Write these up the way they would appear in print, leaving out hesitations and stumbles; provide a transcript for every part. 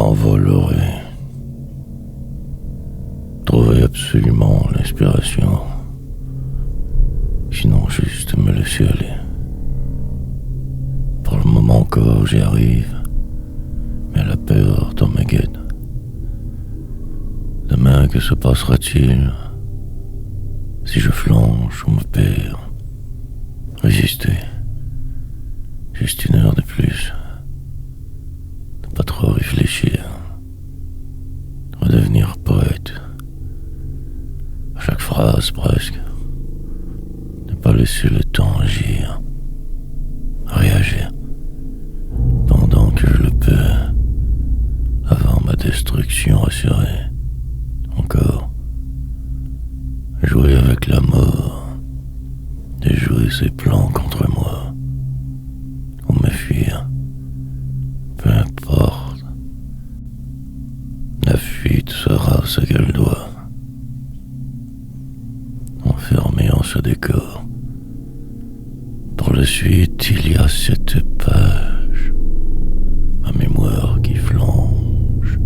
m'envolerai. Trouver absolument l'inspiration. Sinon, juste me laisser aller. Pour le moment encore, j'y arrive. Mais la peur dans ma guette. Demain, que se passera-t-il si je flanche ou me perds? Résister. Juste une heure de plus. Ne pas trop réfléchir. Redevenir poète. À chaque phrase presque. Ne pas laisser le temps agir. Réagir. Pendant que je le peux. Avant ma destruction assurée. Encore. Jouer avec la mort. Déjouer ses plans contre moi. Ou me fuir. Peu importe. La fuite sera ce qu'elle doit. Enfermé en ce décor. Pour la suite, il y a cette page. Ma mémoire qui flanche.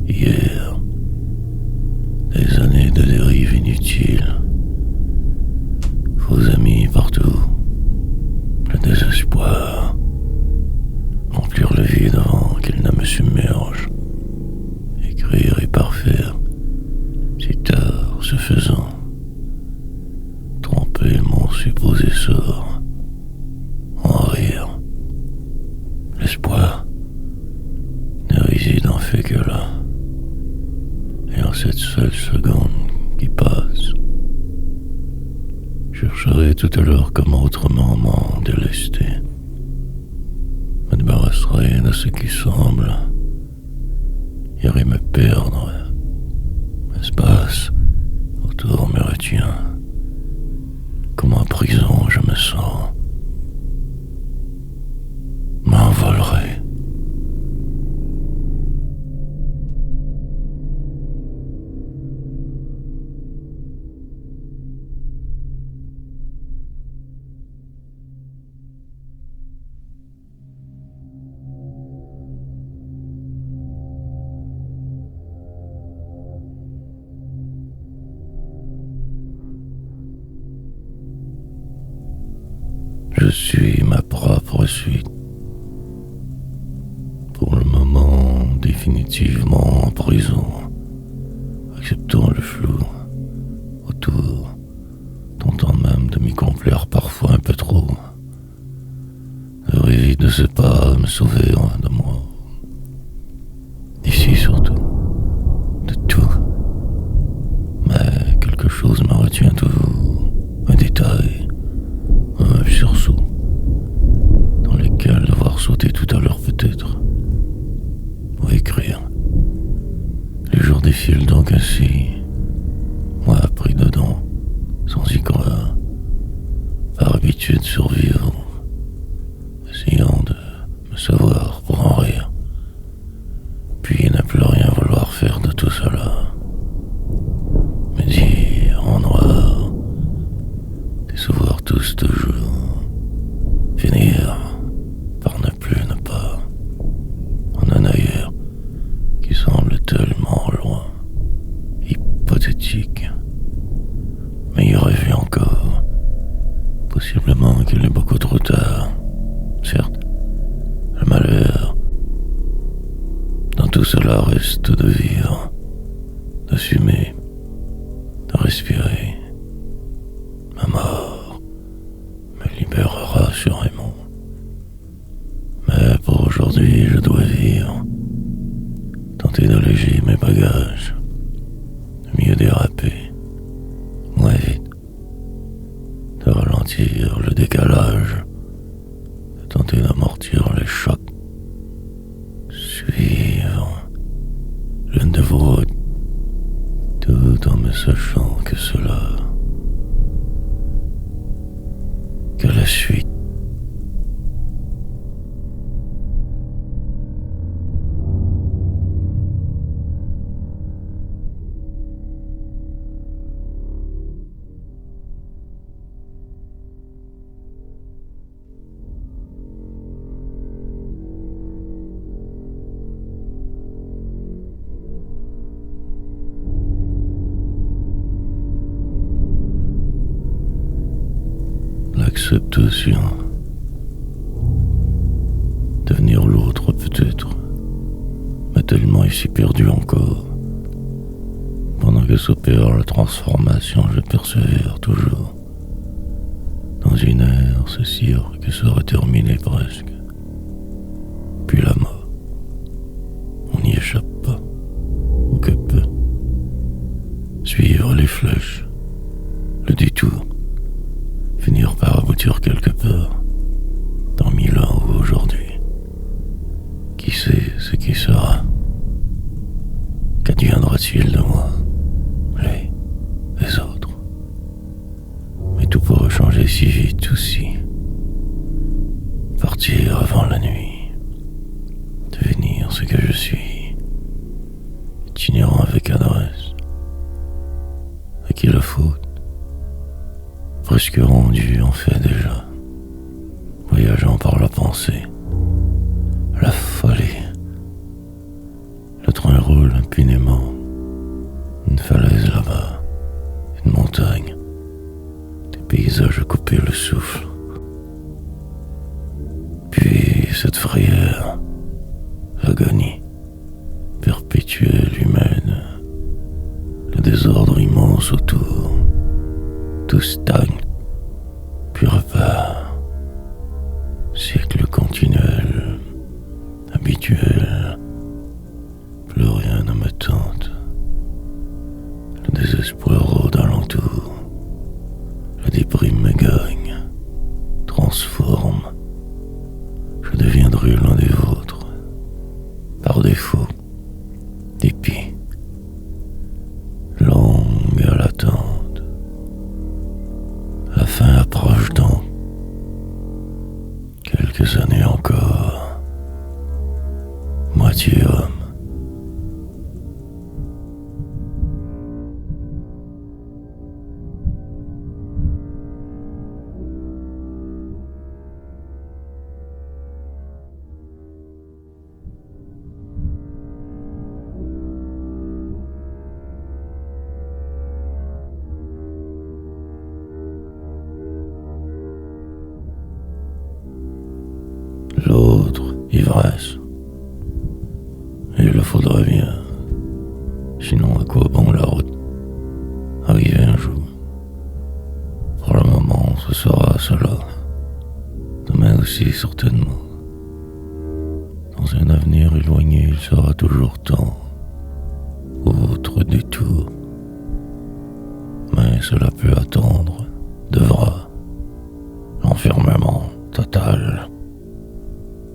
Hier. Des années de dérive inutile. Faux amis partout. Le désespoir. Remplir le vide avant qu'il ne me submerge. Écrire et parfaire. Si tard, ce faisant. Tromper mon supposé sort. En rire. L'espoir ne réside en fait que là. Et en cette seule seconde qui passe, je chercherai tout à l'heure comment autrement m'en délester. Me débarrasserai de ce qui semble irait me perdre. L'espace autour me retient. Comme en prison je me sens. M'envolerai. Je suis ma propre suite. Pour le moment, définitivement en prison. Acceptant le flou autour, tentant même de m'y complaire parfois un peu trop. Le rêve ne sait pas me sauver de moi. D'ici surtout, de tout. Mais quelque chose me retient toujours. Un détail, un sursaut, dans lequel devoir sauter tout à l'heure peut-être. Ou écrire. Les jours défilent donc ainsi, moi pris dedans, sans y croire, par habitude survivre, essayant de me savoir pour en rire, puis ne plus rien vouloir faire de tout cela. Me dire en noir, décevoir tous toujours, finir par ne plus ne pas, en un ailleurs qui semble tellement loin, hypothétique, mais y rêver encore, possiblement qu'il est beaucoup trop tard. Certes, le malheur, dans tout cela reste de vivre, d'assumer, de respirer. Ma mort me libérera assurément. Mais pour aujourd'hui, je dois vivre. Tenter d'alléger mes bagages, de mieux déraper, moins vite, de ralentir le décalage, de tenter d'amortir les chocs, suivre le l'acceptation. Devenir l'autre peut-être, mais tellement ici perdu encore. Pendant que s'opère la transformation, je persévère toujours. Dans une ère, ce cirque serait terminé presque. Puis la mort. On n'y échappe pas, ou que peu. Suivre les flèches, le détour, finir par aboutir quelque part, dans 1000 ans ou aujourd'hui. Qui sait ce qui sera? Qu'adviendra-t-il de moi, les autres? Mais tout pourrait changer si vite aussi. Partir avant la nuit, devenir ce que je suis, itinérant avec adresse. À qui la faute? Presque rendu en fait déjà, voyageant par la pensée, la folie. Le train roule impunément, une falaise là-bas, une montagne, des paysages à couper le souffle. Puis cette frayeur, l'agonie perpétuelle humaine, le désordre immense autour, tout stagne, puis repart. Cycle continuel, habituel, plus rien ne me tente. Le désespoir rôde alentour, la déprime me gagne, transforme. Je deviendrai l'un des vôtres, par défaut, dépit, longue à l'attente. La fin approche donc, quelques années encore, moitié homme. L'autre, ivresse. Il le faudrait bien. Sinon, à quoi bon la route? Arriver un jour. Pour le moment, ce sera cela. Demain aussi, certainement. Dans un avenir éloigné, il sera toujours temps. Autre détour. Mais cela peut attendre. Devra. L'enfermement total.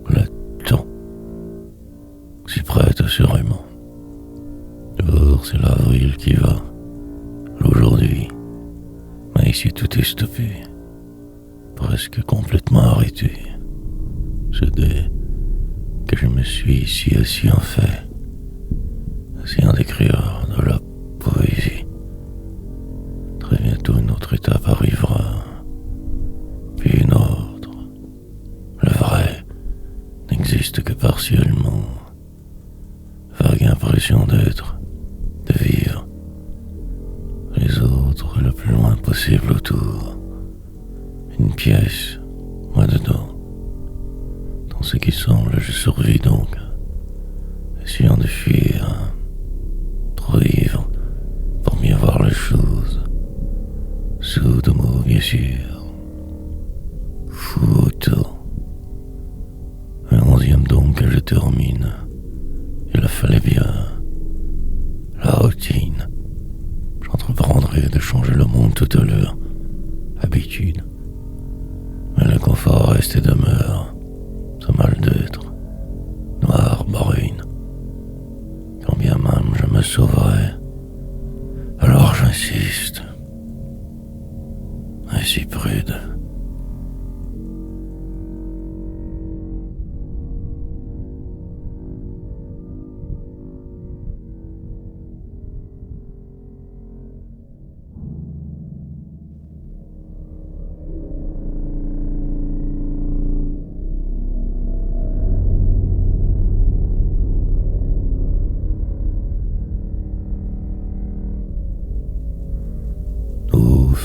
Le temps. S'y prête assurément. Dehors, c'est l'avril qui va. L'aujourd'hui. Mais ici, tout est stoppé. Presque complètement arrêté. Ce dé que je me suis ici assis en fait. Essayant d'écrire de la poésie. Très bientôt, une autre étape arrivera. Puis une autre. Le vrai n'existe que partiellement. Vague impression d'être, de vivre. Les autres le plus loin possible autour. Une pièce, moi dedans. Dans ce qui semble, je survis donc, essayant de fuir, trop ivre pour mieux voir les choses. Sous de mots, bien sûr. Fou autant. Un 11e donc que je termine. Il le fallait bien. La routine. J'entreprendrai de changer le monde tout à l'heure. Habitude. Mais le confort reste et demeure. Ce mal d'être. Noir, brune. Quand bien même je me sauverai. Alors j'insiste. Ainsi prude.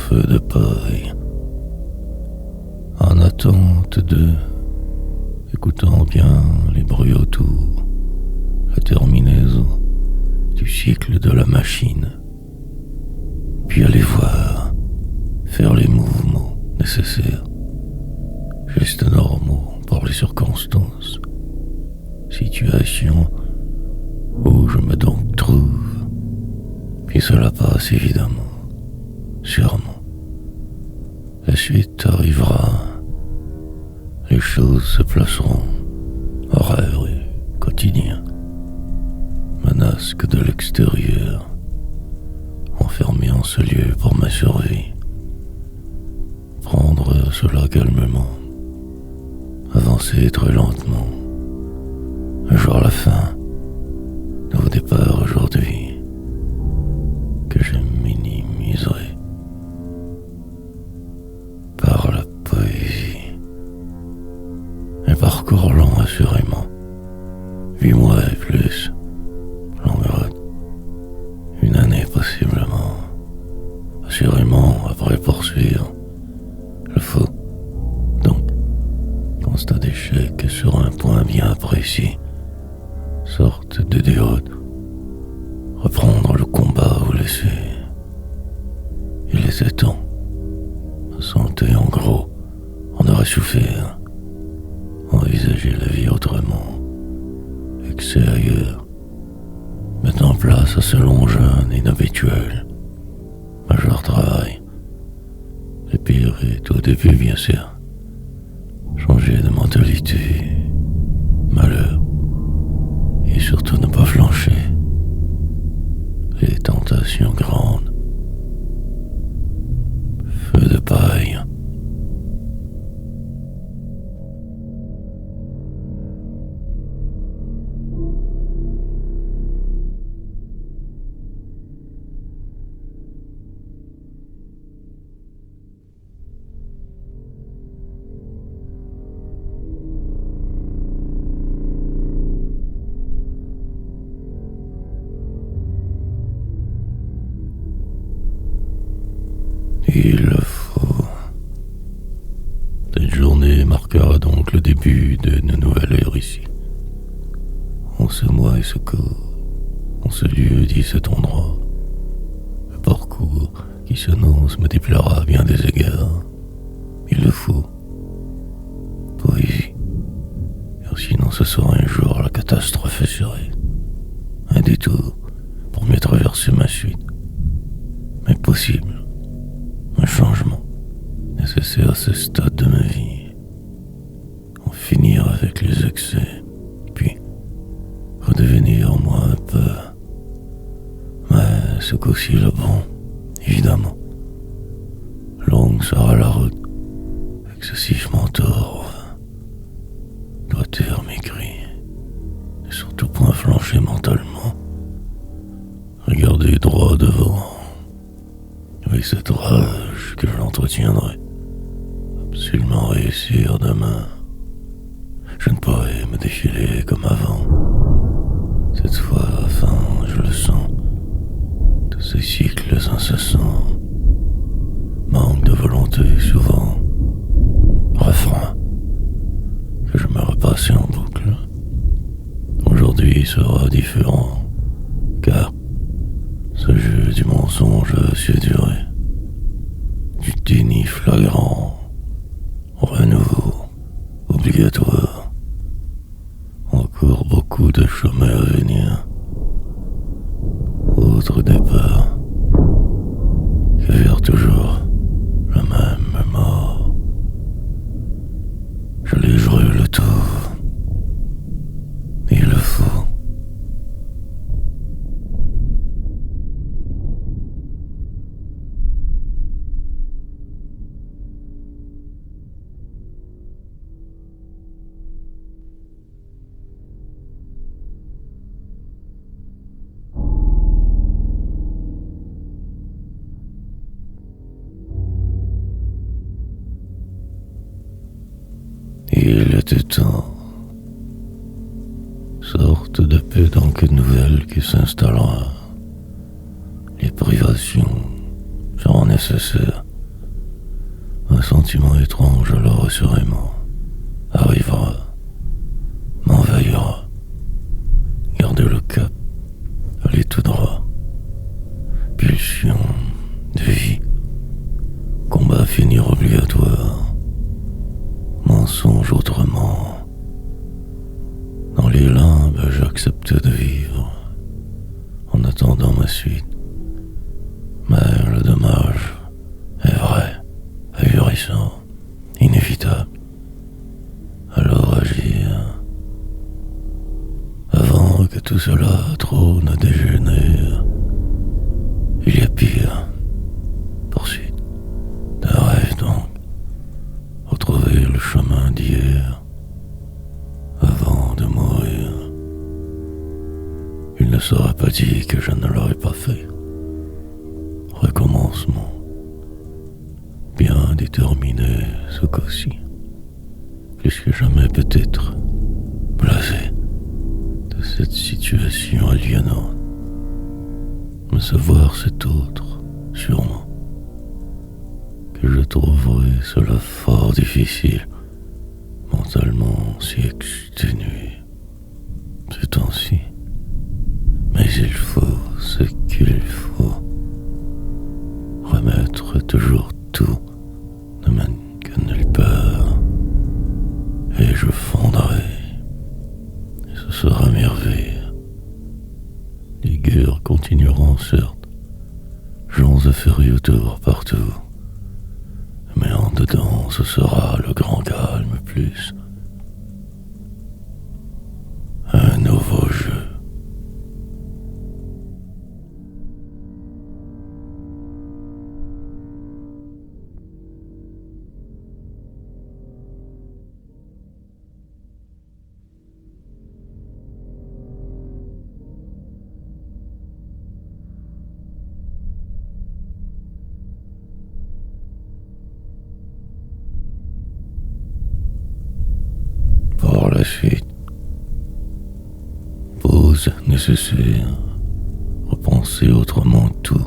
Feu de paille. l'attente de, écoutant bien les bruits autour, la terminaison du cycle de la machine, puis aller voir, faire les mouvements nécessaires, gestes normaux pour les circonstances, situation où je me donc trouve, puis cela passe évidemment, sûrement. La suite arrivera, les choses se placeront, horaires et quotidiens, menaces que de l'extérieur, enfermé en ce lieu pour ma survie, prendre cela calmement, avancer très lentement, un jour la fin, nouveau départ aujourd'hui, que je minimiserai par la poésie. Un parcours long assurément, 8 mois et plus, longue route, une année possiblement, assurément après poursuivre, le faut donc, constat d'échec sur un point bien précis, sorte de déroute, reprendre le combat ou laisser. Il était temps, ma santé en gros, on aurait souffert, envisager la vie autrement, excès ailleurs, mettre en place à ce long jeûne inhabituel, majeur travail, le pire est au début bien sûr, changer de mentalité, malheur, et surtout ne pas flancher, les tentations grandes, feu de paille. Il le faut. Cette journée marquera donc le début d'une nouvelle ère ici. En ce mois et ce corps, en ce lieu dit cet endroit, le parcours qui s'annonce me déplaira à bien des égards. Il le faut. Poésie. Car sinon ce sera un jour la catastrophe serait. Un détour pour mieux traverser ma suite. Mais possible. Un changement nécessaire à ce stade de ma vie. En finir avec les excès, puis redevenir moi un peu. Mais ce qu'aussi le bon, évidemment. Longue sera la route, excessivement torve. Doit être maigri, et surtout point flancher mentalement. Regarder droit devant. Avec cette rage que je l'entretiendrai, absolument réussir demain. Je ne pourrai me défiler comme avant. Cette fois, enfin, je le sens, de ces cycles incessants, manque de volonté souvent, refrain, que je me repassais en boucle. Aujourd'hui sera différent, car ce jeu du mensonge a su durer, du déni flagrant, renouveau, obligatoire, encore beaucoup de chemin à venir, autre départ, que vers toujours le même mort. Je l'ai joué le tour, il le faut. Il était temps. Sorte de pédanque nouvelle qui s'installera. Les privations seront nécessaires. Un sentiment étrange alors assurément arrivera, m'envahira. Garder le cap, aller tout droit. Pulsion de vie, combat finir obligatoire. Mensonge autrement. Dans les limbes, j'accepte de vivre en attendant ma suite. Mais le dommage est vrai, ahurissant, inévitable. Alors agir avant que tout cela trop ne dégénère. Il y a pire. Poursuite d'un rêve donc. Retrouver le chemin d'hier avant de mourir. Il ne sera pas dit que je ne l'aurais pas fait. Recommencement. Bien déterminé ce cas-ci. Plus que jamais peut-être blasé de cette situation aliénante. Me savoir cet autre, sûrement, que je trouverai cela fort difficile, mentalement si exténué, ce temps-ci. Mais il faut ce qu'il faut. Remettre toujours tout ne mène qu'à nulle part. Et je fondrai, et ce sera merveille. Les guerres continueront certes, gens affairés autour partout, mais en dedans ce sera le grand calme plus. Un nouveau jeu. Pour la suite, pause nécessaire, repenser autrement tout,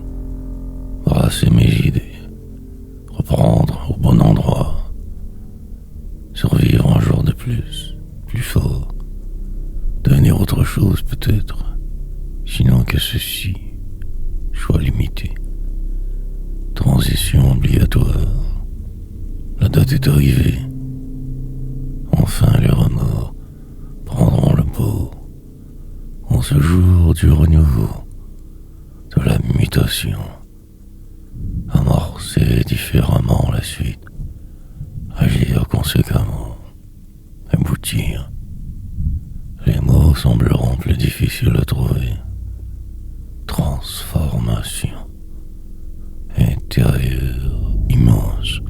brasser mes idées, reprendre au bon endroit, survivre un jour de plus fort, devenir autre chose peut-être, sinon que ceci, choix limité, transition obligatoire, la date est arrivée. Enfin les remords prendront le pot en ce jour du renouveau, de la mutation, amorcer différemment la suite, agir conséquemment, aboutir. Les mots sembleront plus difficiles à trouver. Transformation intérieure immense,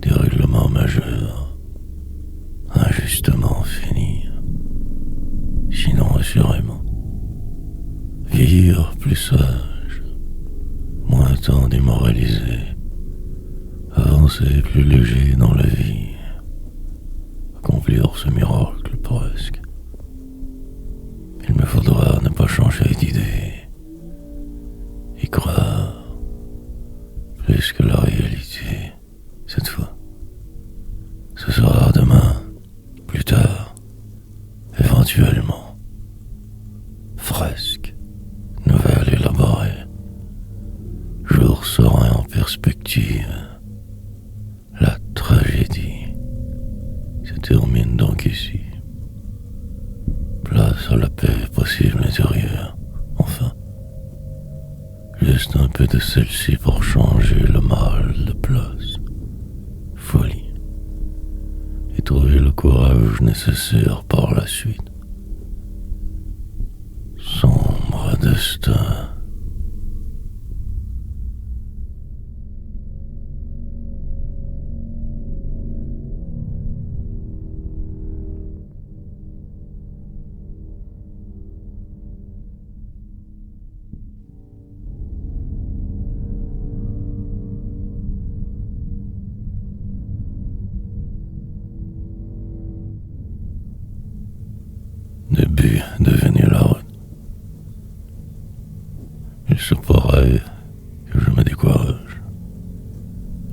dérèglement majeur, injustement finir, sinon assurément, vieillir plus sage, moins temps démoralisé, avancer plus léger dans la vie, accomplir ce miracle presque. Il me faudra ne pas changer d'idée, y croire, plus que la réalité, cette fois. Ce sera demain, plus tard, éventuellement. Fresque, nouvelle élaborée. Jour serein en perspective. La tragédie se termine donc ici. Place à la paix possible intérieure, enfin. Juste un peu de celle-ci pour changer le mal de place. Folie. Et trouver le courage nécessaire par la suite. Sombre destin. Début de venir la route. Il se pourrait que je me décourage.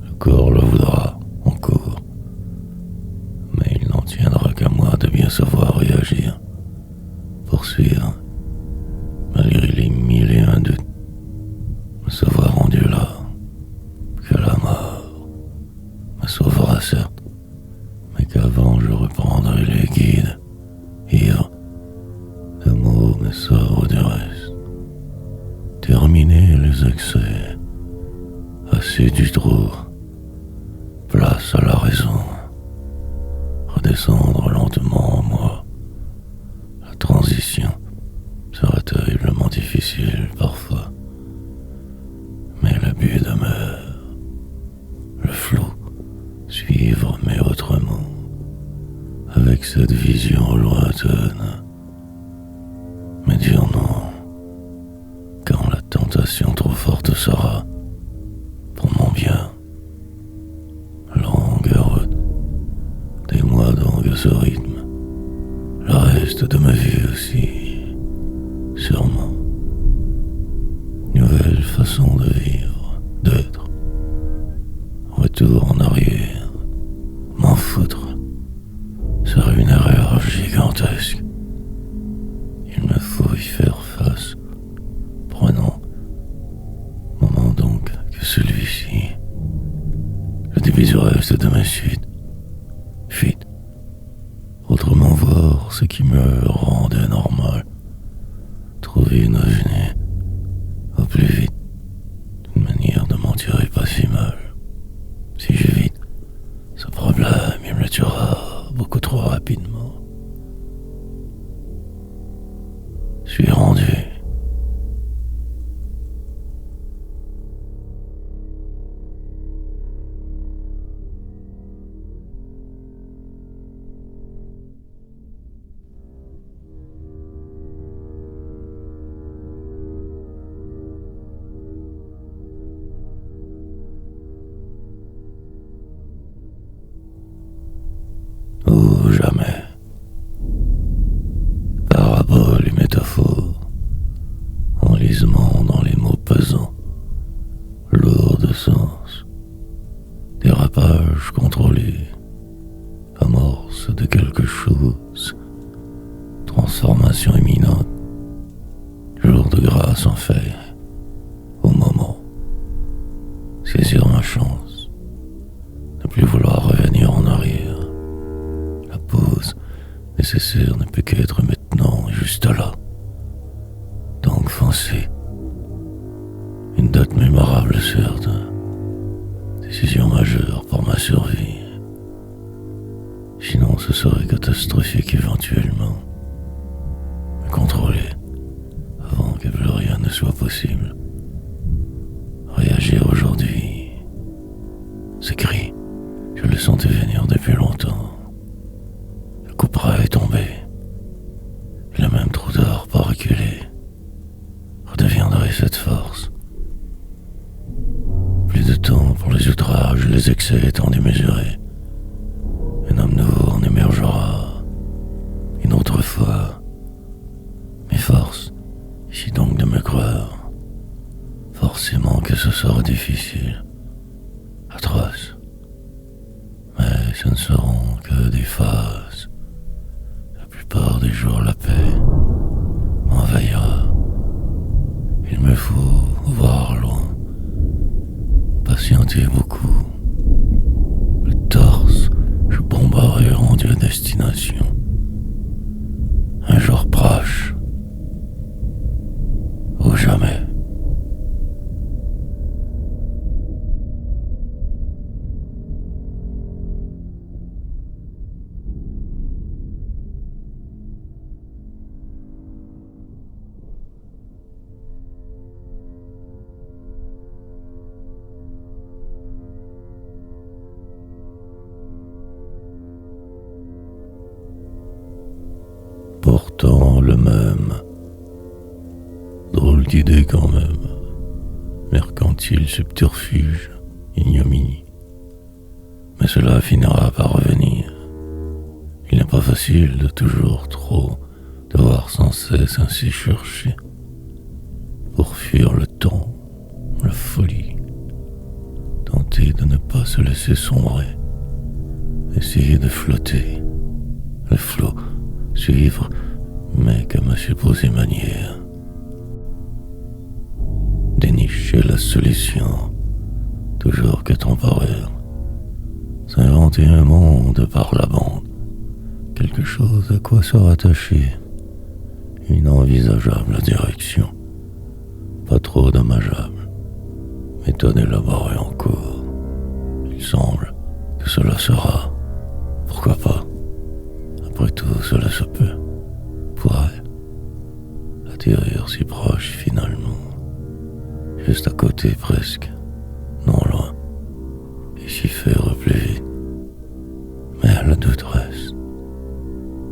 Le corps le voudra encore, mais il n'en tiendra qu'à moi de bien savoir réagir, poursuivre, malgré les mille et un doutes, me savoir rendu là, que la mort me sauvera certes, mais qu'avant je reprendrai les guides, ivre de mots mais sobre du reste, terminer les excès, assez du trop, place à la raison, redescendre lentement en moi. La transition sera terriblement difficile parfois, mais le but demeure, le flot, suivre mais autrement, avec cette vision lointaine, mais dire non, quand la tentation trop forte sera, pour mon bien. Longue route, des mois donc à ce rythme, le reste de ma vie aussi, sûrement. Nouvelle façon de vivre, d'être, retour en arrière, m'en foutre, serait une erreur gigantesque. Il me faut y faire face, prenant moment donc que celui-ci. Je divise le reste de ma suite, fuite, autrement voir ce qui me rendait normal, trouver une gênée, au plus vite, d'une manière de m'en tirer pas si mal. Si j'évite ce problème, il me le tuera beaucoup trop rapidement. Je suis rendu. Ou jamais. Paraboles et métaphores, enlisement dans les mots pesants, lourds de sens, dérapage contrôlé, amorce de quelque chose, transformation imminente, jour de grâce en fait, au moment, saisir ma chance, ne plus vouloir revenir en arrière. La pause nécessaire ne peut qu'être maintenant, juste là. Donc foncez. Une date mémorable certes. Décision majeure pour ma survie. Sinon ce serait catastrophique éventuellement. Me contrôler avant que plus rien ne soit possible. Réagir aujourd'hui. Ce cri, je le sentais venir depuis longtemps. Le coup près est tombé. Il a même trop tard pour reculer. Redeviendrai cette force. Plus de temps pour les outrages, les excès étant démesurés. Un homme nouveau en émergera. Une autre fois. Mes forces, ici donc de me croire. Forcément que ce sera difficile. Atroce. Mais ce ne seront que des phases. La plupart des jours, la paix m'envahira. Il me faut voir loin, patienter beaucoup. Le torse, je bombarderai rendu à destination. Un jour proche, ou jamais. Pourtant le même. Drôle d'idée quand même. Mercantile subterfuge, ignominie. Mais cela finira par revenir. Il n'est pas facile de toujours trop devoir sans cesse ainsi chercher. Pour fuir le temps, la folie, tenter essayer de ne pas se laisser sombrer, essayer de flotter, le flot, suivre, mais comme à supposée manière. Dénicher la solution, toujours que temporaire. S'inventer un monde par la bande, quelque chose à quoi se rattacher, une envisageable direction, pas trop dommageable, méthode élaborée en cours. Il semble que cela sera, pourquoi pas, après tout cela se peut, pourrait atterrir si proche finalement, juste à côté presque, non loin, et s'y faire plus vite. Mais le doute reste,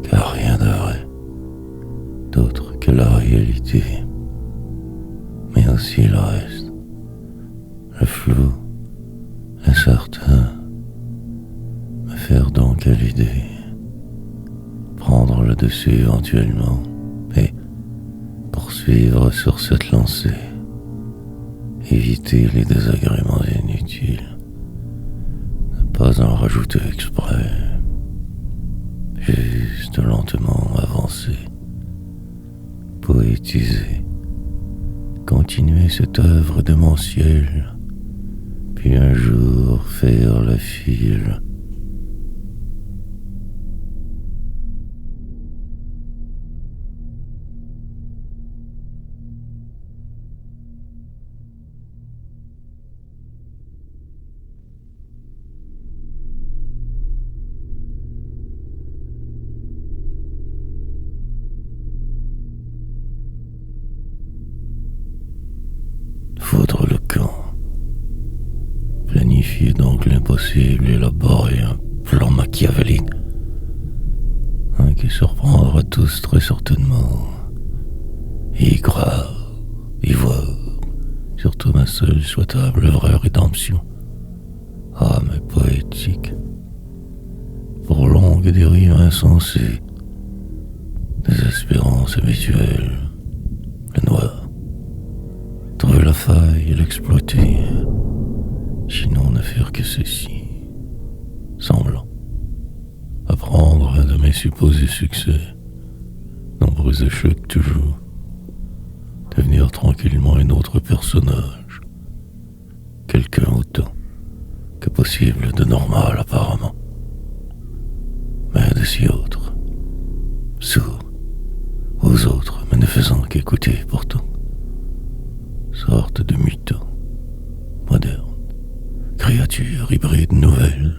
car rien de vrai, d'autre que la réalité, mais aussi le reste, le flou, l'incertain, me faire donc à l'idée, prendre le dessus éventuellement, et poursuivre sur cette lancée, éviter les désagréments inutiles, ne pas en rajouter exprès, juste lentement avancer, poétiser, continuer cette œuvre démentielle, puis un jour faire la file. Foutre le camp. Planifier donc l'impossible, élaborer un plan machiavélique. Un qui surprendra tous très certainement. Y croire, y voir. Surtout ma seule souhaitable vraie rédemption. Ah, mais poétique. Pour longues dérives insensées. Des espérances habituelles. Le noir. Trouver la faille et l'exploiter, sinon ne faire que ceci, semblant apprendre de mes supposés succès, nombreux échecs toujours, devenir tranquillement un autre personnage, quelqu'un autant que possible de normal apparemment, mais de si autre, sourd aux autres, mais ne faisant qu'écouter pourtant. Sorte de mutant, moderne, créature hybride nouvelle,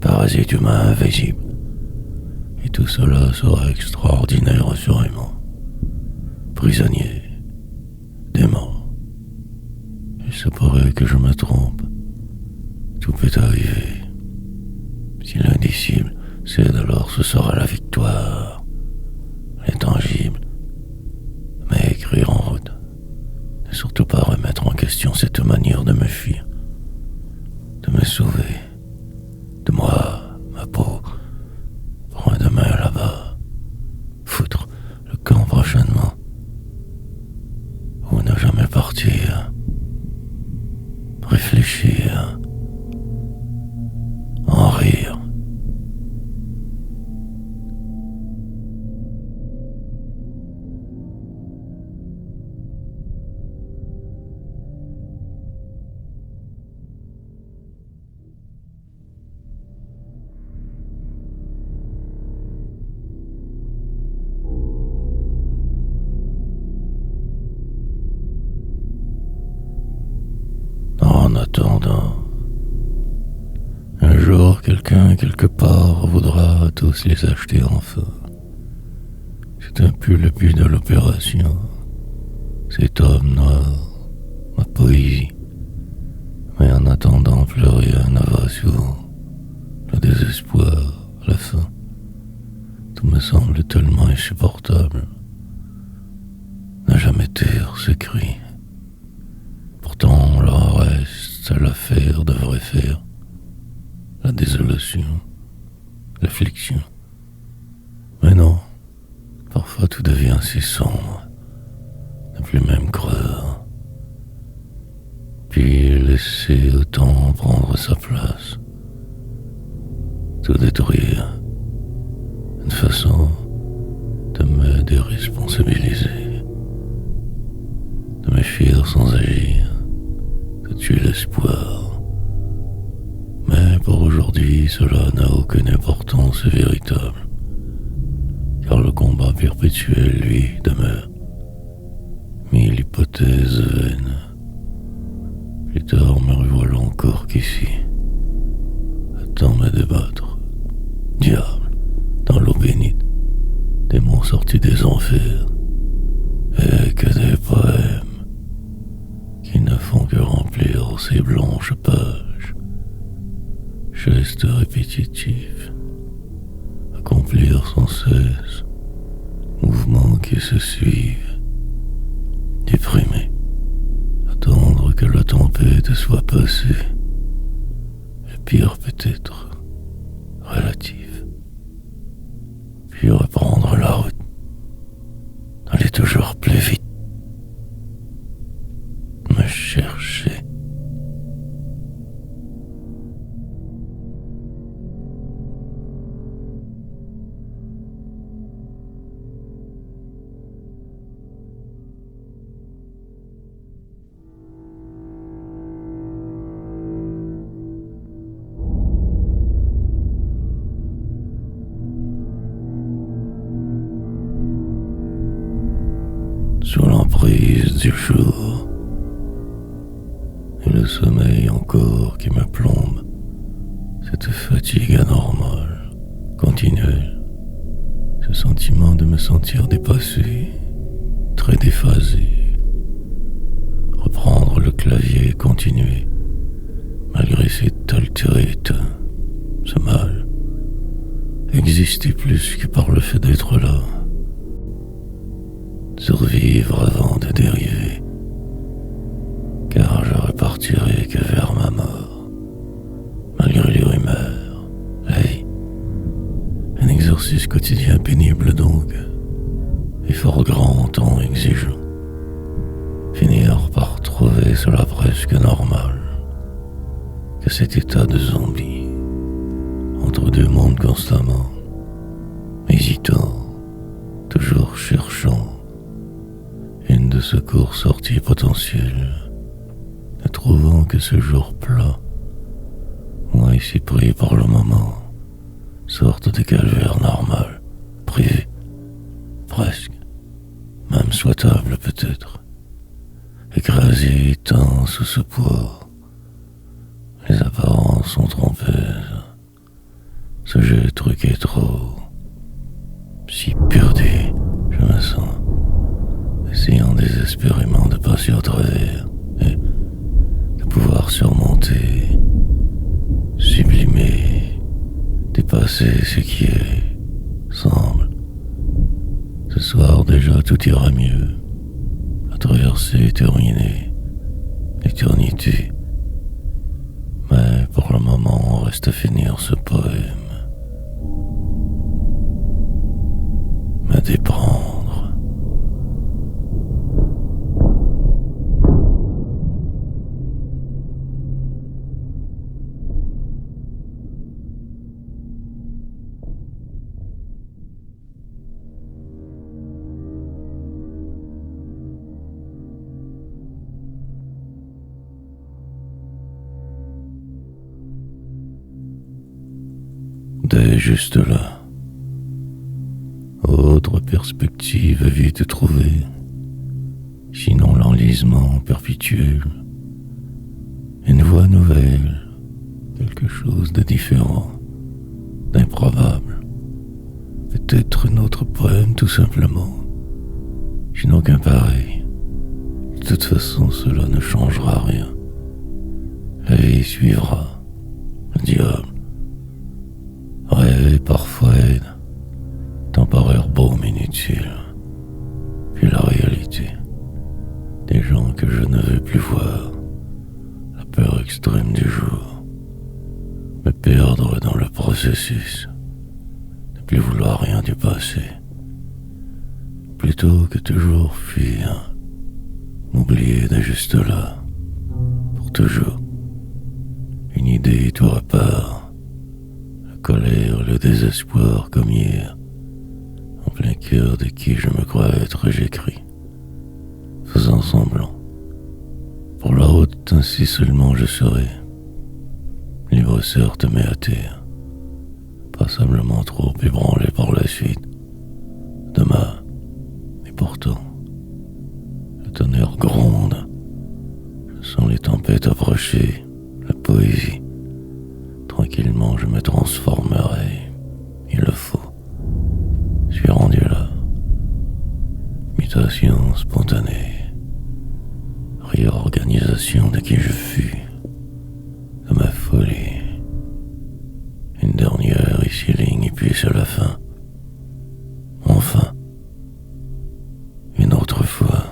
parasite humain invisible. Et tout cela sera extraordinaire assurément. Prisonnier, dément. Il se pourrait que je me trompe. Tout peut arriver. Si l'indicible cède, alors ce sera la victoire. L'intangible. Mais écrire en route. Ne surtout pas remettre en question cette manière de me fuir, de me sauver, de moi, ma peau, pour un demain là-bas, foutre le camp prochainement, ou ne jamais partir, réfléchir, en rire. En attendant, un jour quelqu'un quelque part voudra tous les acheter enfin. C'est un peu le but de l'opération. Cet homme noir, ma poésie. Mais en attendant, plus rien ne va souvent. Le désespoir, la faim. Tout me semble tellement insupportable. Ne jamais taire ce cri. Pourtant, là reste à l'affaire devrait faire. La désolation, l'affliction. Mais non, parfois tout devient si sombre, ne plus même croire. Puis les laisser le temps prendre sa place, tout détruire, une façon de me déresponsabiliser, de me fuir sans agir, de tuer l'espoir. Mais pour aujourd'hui, cela n'a aucune importance véritable, car le combat perpétuel, lui, demeure. Mille hypothèses vaines. Plus tard me revoilà encore qu'ici, à tant me débattre. Diable, dans l'eau bénite, démons sortis des enfers, et que des poèmes qui ne font que remplir ces blanches pages. Gestes répétitifs, accomplir sans cesse, mouvements qui se suivent, déprimé, attendre que la tempête soit passée, le pire peut-être relatif, puis reprendre la route, aller toujours plus vite, me chercher. Sous l'emprise du jour et le sommeil encore qui me plombe, cette fatigue anormale, continuelle, ce sentiment de me sentir dépassé, très déphasé, reprendre le clavier et continuer, malgré cette altérité, ce mal, exister plus que par le fait d'être là, survivre avant de dériver, car je repartirai que vers ma mort, malgré les rumeurs, la vie. Un exercice quotidien pénible donc, et fort grand en temps exigeant. Finir par trouver cela presque normal, que cet état de zombie, entre deux mondes constamment, hésitant, toujours cherchant, une de secours sortie potentielle, ne trouvant que ce jour plat, moi ici pris par le moment, sorte de calvaire normal, privé, presque, même souhaitable peut-être, écrasé éteint sous ce poids. Les apparences sont trompeuses, ce jeu truqué trop, si perdu, je me sens, essayant désespérément de passer au travers et de pouvoir surmonter, sublimer, dépasser ce qui est, semble. Ce soir déjà tout ira mieux, la traversée est terminée, l'éternité. Mais pour le moment, reste à finir ce poème, me déprendre. Dès juste là, autre perspective vite trouvée, sinon l'enlisement perpétuel, une voie nouvelle, quelque chose de différent, d'improbable, peut-être un autre poème tout simplement, je n'ai aucun pareil. De toute façon, cela ne changera rien. La vie suivra, le diable. Rêver parfois aide, temporaire baume inutile, puis la réalité, des gens que je ne veux plus voir, la peur extrême du jour, me perdre dans le processus, ne plus vouloir rien du passé, plutôt que toujours fuir, m'oublier de juste là, pour toujours. désespoir comme hier, en plein cœur de qui je me crois être, j'écris, faisant semblant. Pour la route, ainsi seulement je serai, libre certes mais à terre, passablement trop ébranlé par la suite. Demain, et pourtant, le tonnerre gronde, je sens les tempêtes approcher, la poésie. Tranquillement je me transformerai, il le faut. Je suis rendu là. Mutation spontanée, réorganisation de qui je fus, de ma folie. Une dernière ici ligne et puis c'est la fin. Enfin, une autre fois.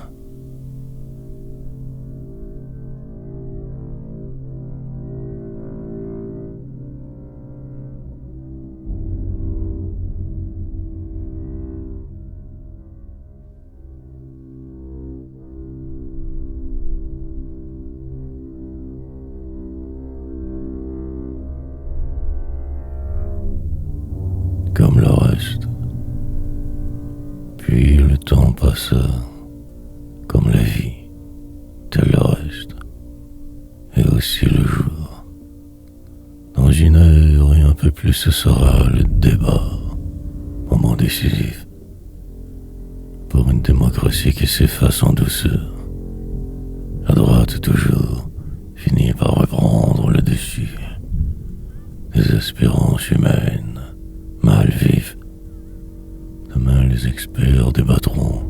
Comme le reste. Puis le temps passa, comme la vie, tel le reste, et aussi le jour. Dans une heure et un peu plus ce sera le débat, moment décisif, pour une démocratie qui s'efface en douceur. La droite toujours finit par reprendre le dessus. Des espérances humaines, mal vives. Demain les experts débattront,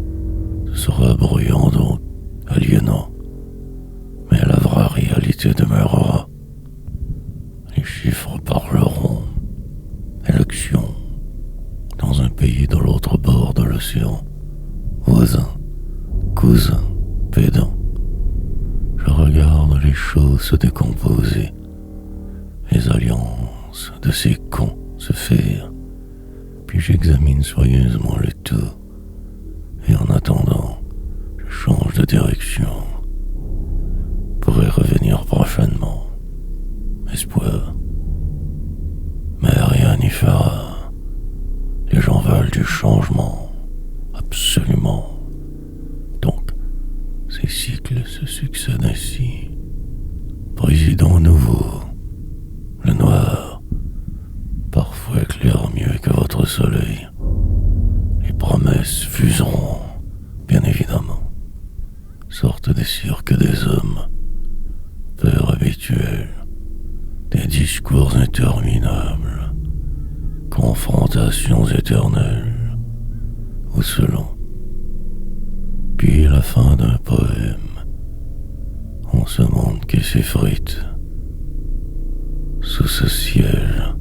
ce sera bruyant donc, aliénant, mais la vraie réalité demeurera. Les chiffres parleront, élections, dans un pays de l'autre bord de l'océan, voisins, cousins, pédants. Je regarde les choses se décomposer, les alliances de ces cons se faire, puis j'examine soigneusement le tout, et en attendant, je change de direction. Pourrais revenir prochainement. Espoir. Mais rien n'y fera. Les gens veulent du changement, absolument. Donc, ces cycles se succèdent ainsi. Président nouveau, le noir, parfois éclaire mieux que votre soleil. Les promesses fuseront, bien évidemment. Sortent des cirques des hommes, peur habituelle, des discours interminables, confrontations éternelles, ou selon. Puis la fin d'un poème, en ce monde qui s'effrite, sous ce ciel.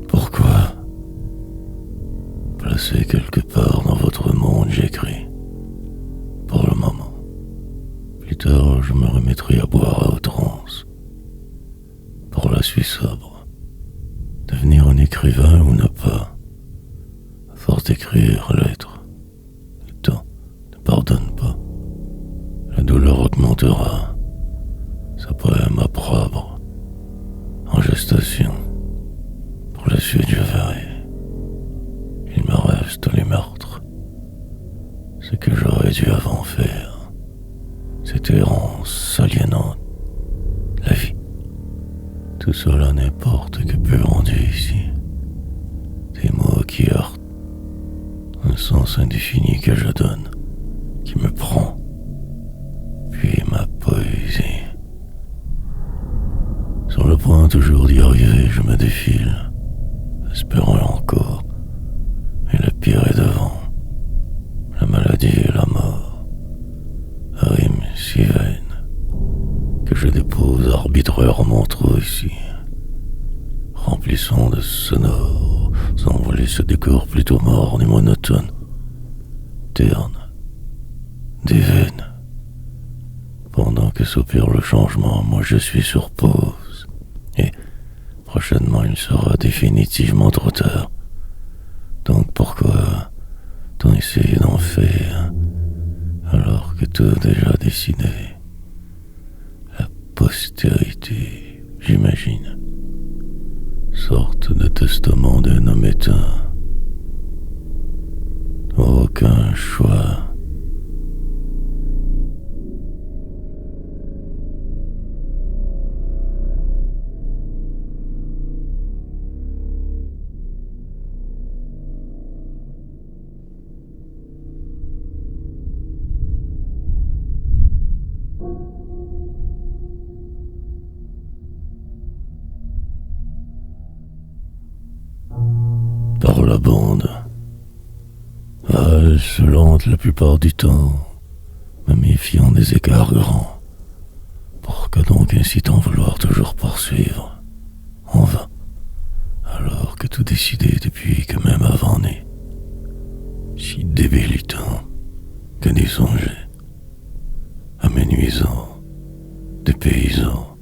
Pourquoi? Placé quelque part dans votre monde, j'écris. Pour le moment. Plus tard, je me remettrai à boire à outrance. Pour la suite sobre. Devenir un écrivain ou ne pas. À force d'écrire, l'être. Le temps ne pardonne pas. La douleur augmentera. Sa poème approbre. En gestation. Pour la suite, je verrai. Il me reste les meurtres. Ce que j'aurais dû avant faire. Cette errance aliénante. La vie. Tout cela n'importe que peu rendu ici. Des mots qui heurtent. Un sens indéfini que je donne. Qui me prend. Puis ma poésie. Sur le point toujours d'y arriver, je me défile. Espérant encore. Et le pire est devant. La maladie et la mort. Rime si vaine que je dépose arbitrairement trop ici. Remplissant de sonores envolés ce décor plutôt morne et monotone. Terne. des veines. Pendant que s'opère le changement, moi je suis sur pause. Et prochainement il sera définitivement trop tard. Donc pourquoi tant essayer d'en faire alors que tout est déjà décidé? La postérité, j'imagine. Sorte de testament d'un homme éteint. Aucun choix. Par la bande. Elle se lente la plupart du temps, me méfiant des écarts grands. Pourquoi donc ainsi t'en vouloir toujours poursuivre? En vain, alors que tout décidé depuis que même avant né. Si débilitant que d'y songer, amenuisant, dépaysant,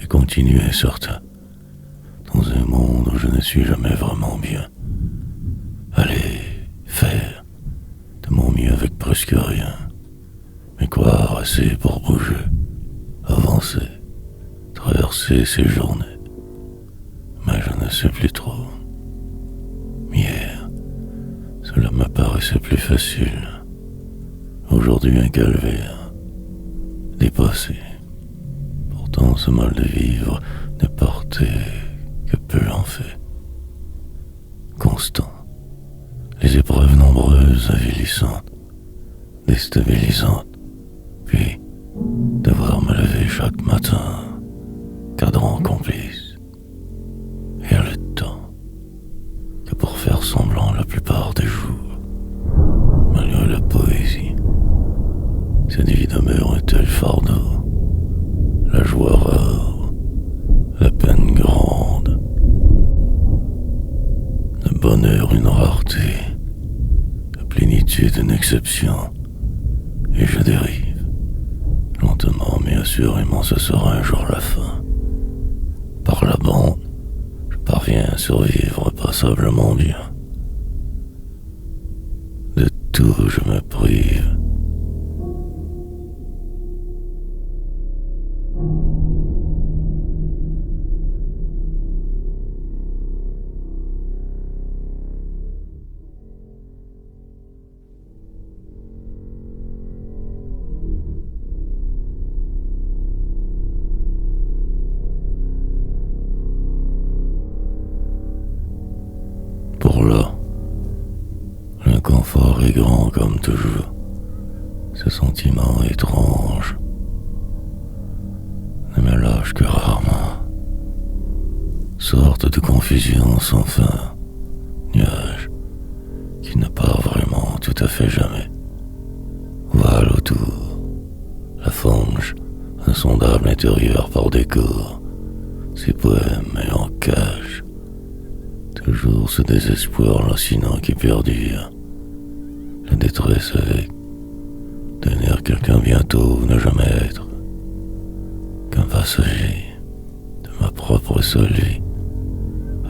et continuer certain, dans un monde où je ne suis jamais vraiment bien. Allez, faire de mon mieux avec presque rien, mais croire assez pour bouger, avancer, traverser ces journées. Mais je ne sais plus trop. Hier, cela me paraissait plus facile. Aujourd'hui, un calvaire, dépassé. Pourtant, ce mal de vivre ne portait que peu en fait. Constant. Les épreuves nombreuses, avilissantes, déstabilisantes, puis devoir me lever chaque matin, cadran complice, et le temps que pour faire semblant la plupart des jours, malgré la poésie, cette vie demeure un tel fardeau, la joie rare, la peine grande, le bonheur une rareté, plénitude une exception, et je dérive, lentement mais assurément ce sera un jour la fin. Par la bande, je parviens à survivre passablement bien. De tout je me prive. Pour là, l'inconfort est grand comme toujours. Ce sentiment étrange ne me lâche que rarement. Sorte de confusion sans fin, nuage qui ne part vraiment tout à fait jamais. Voile autour, la fange, insondable intérieur par décor, ses poèmes et en cage. Toujours ce désespoir lancinant qui perdure, la détresse avec devenir quelqu'un bientôt ou ne jamais être qu'un passager de ma propre seule vie,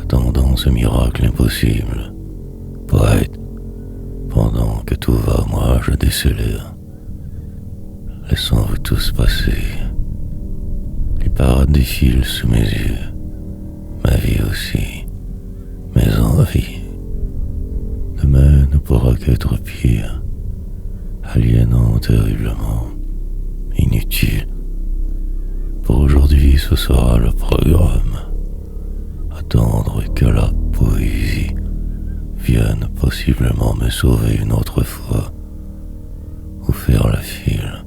attendant ce miracle impossible, poète, pendant que tout va, moi je décélère, laissant vous tous passer, les parades défilent sous mes yeux, ma vie aussi, mes envies. Demain ne pourra qu'être pire, aliénant terriblement, inutile. Pour aujourd'hui, ce sera le programme. Attendre que la poésie vienne possiblement me sauver une autre fois, ou faire la file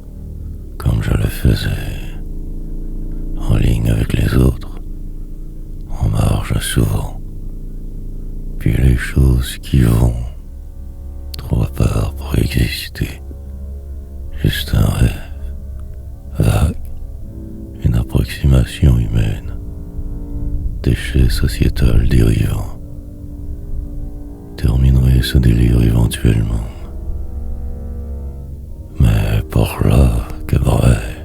comme je le faisais, en ligne avec les autres, en marge souvent. Puis les choses qui vont, trop à part pour exister, juste un rêve, vague, une approximation humaine, déchet sociétal dérivant, terminerait ce délire éventuellement. Mais par là, Cabaret.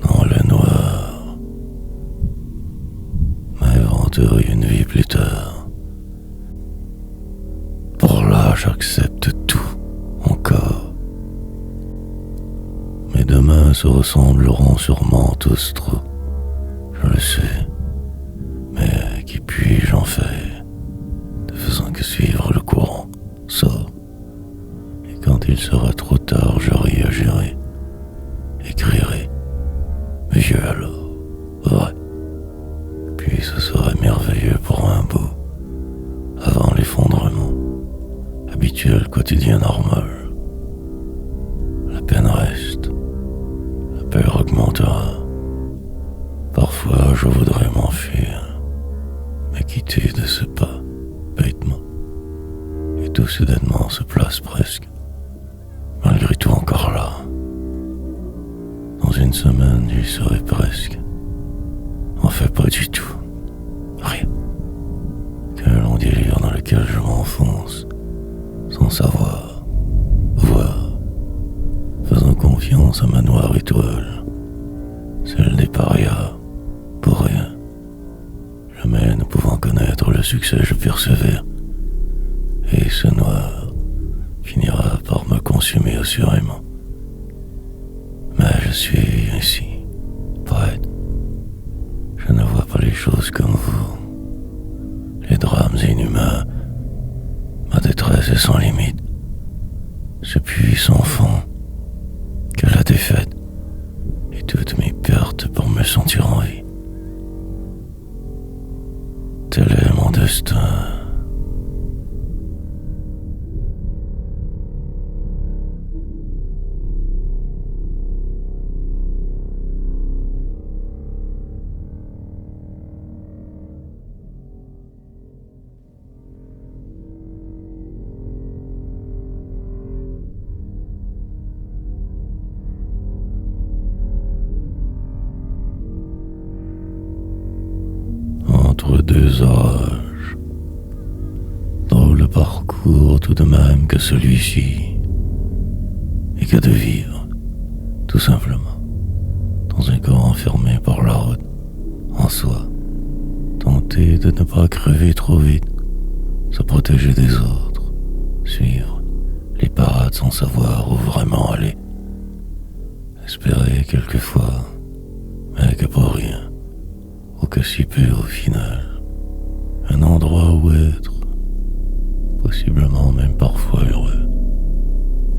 Dans le noir, m'inventerai une vie plus tard. Pour là, j'accepte tout, encore. Mes demain se ressembleront sûrement tous trop, je le sais. Mais qui puis-je en faire, de façon que suivre le courant, ça. Et quand il sera trop tard, je réagirai, écrirai. Vieux alors, vrai. Puis ce serait merveilleux pour un bout, avant l'effondrement, habituel quotidien normal. La peine reste, la peur augmentera. Parfois je voudrais m'enfuir, me quitter de ce pas, bêtement. Et tout soudainement se place presque, malgré tout encore là. Dans une semaine, j'y serai presque. En fait, pas du tout. Rien. Que long délire dans lequel je m'enfonce, sans savoir, voir, faisant confiance à ma noire étoile, celle des parias, pour rien. Jamais ne pouvant connaître le succès, je persévère. Et ce noir finira par me consumer assurément. Mais je suis ainsi, poète. Je ne vois pas les choses comme vous. Les drames inhumains, ma détresse est sans limite. Ce puits sans fond, que la défaite et toutes mes pertes pour me sentir en vie. Tel est mon destin. Entre deux orages, drôle parcours tout de même que celui-ci, et que de vivre, tout simplement, dans un corps enfermé par la route, en soi, tenter de ne pas crever trop vite, se protéger des autres, suivre les parades sans savoir où vraiment aller, espérer quelquefois, mais que pour rien, ou que si peu au final, un endroit où être, possiblement même parfois heureux,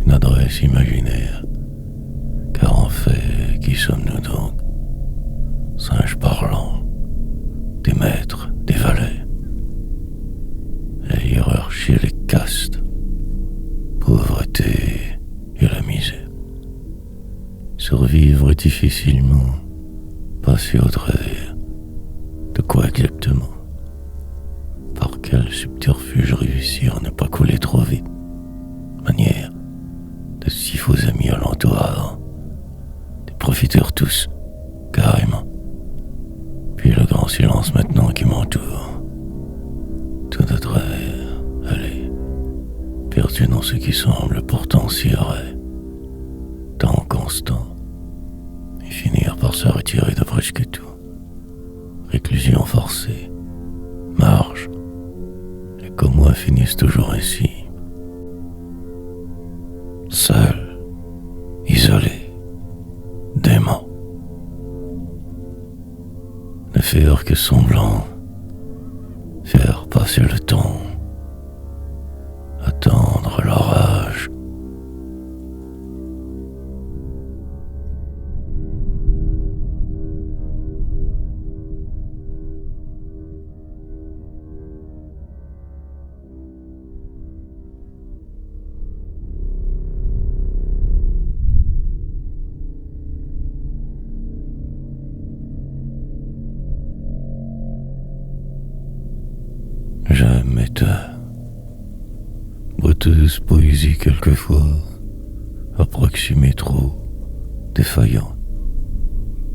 une adresse imaginaire, car en fait, qui sommes-nous donc? Singes parlants, des maîtres, des valets, les hiérarchies, les castes, pauvreté et la misère. Survivre difficilement, passer au travers. De quoi exactement? Par quel subterfuge réussir à ne pas couler trop vite? Manière de si faux amis alentour, des profiteurs tous, carrément. Puis le grand silence maintenant qui m'entoure. Tout de travers, allez, perdu dans ce qui semble pourtant si vrai, temps constant, et finir par se retirer de presque tout. Réclusion forcée, marge, et comme moi finissent toujours ainsi. Seul, isolé, dément. Ne faire que semblant, faire passer le temps, attendre l'orage. honteuse poésie quelquefois, approximée trop, défaillant.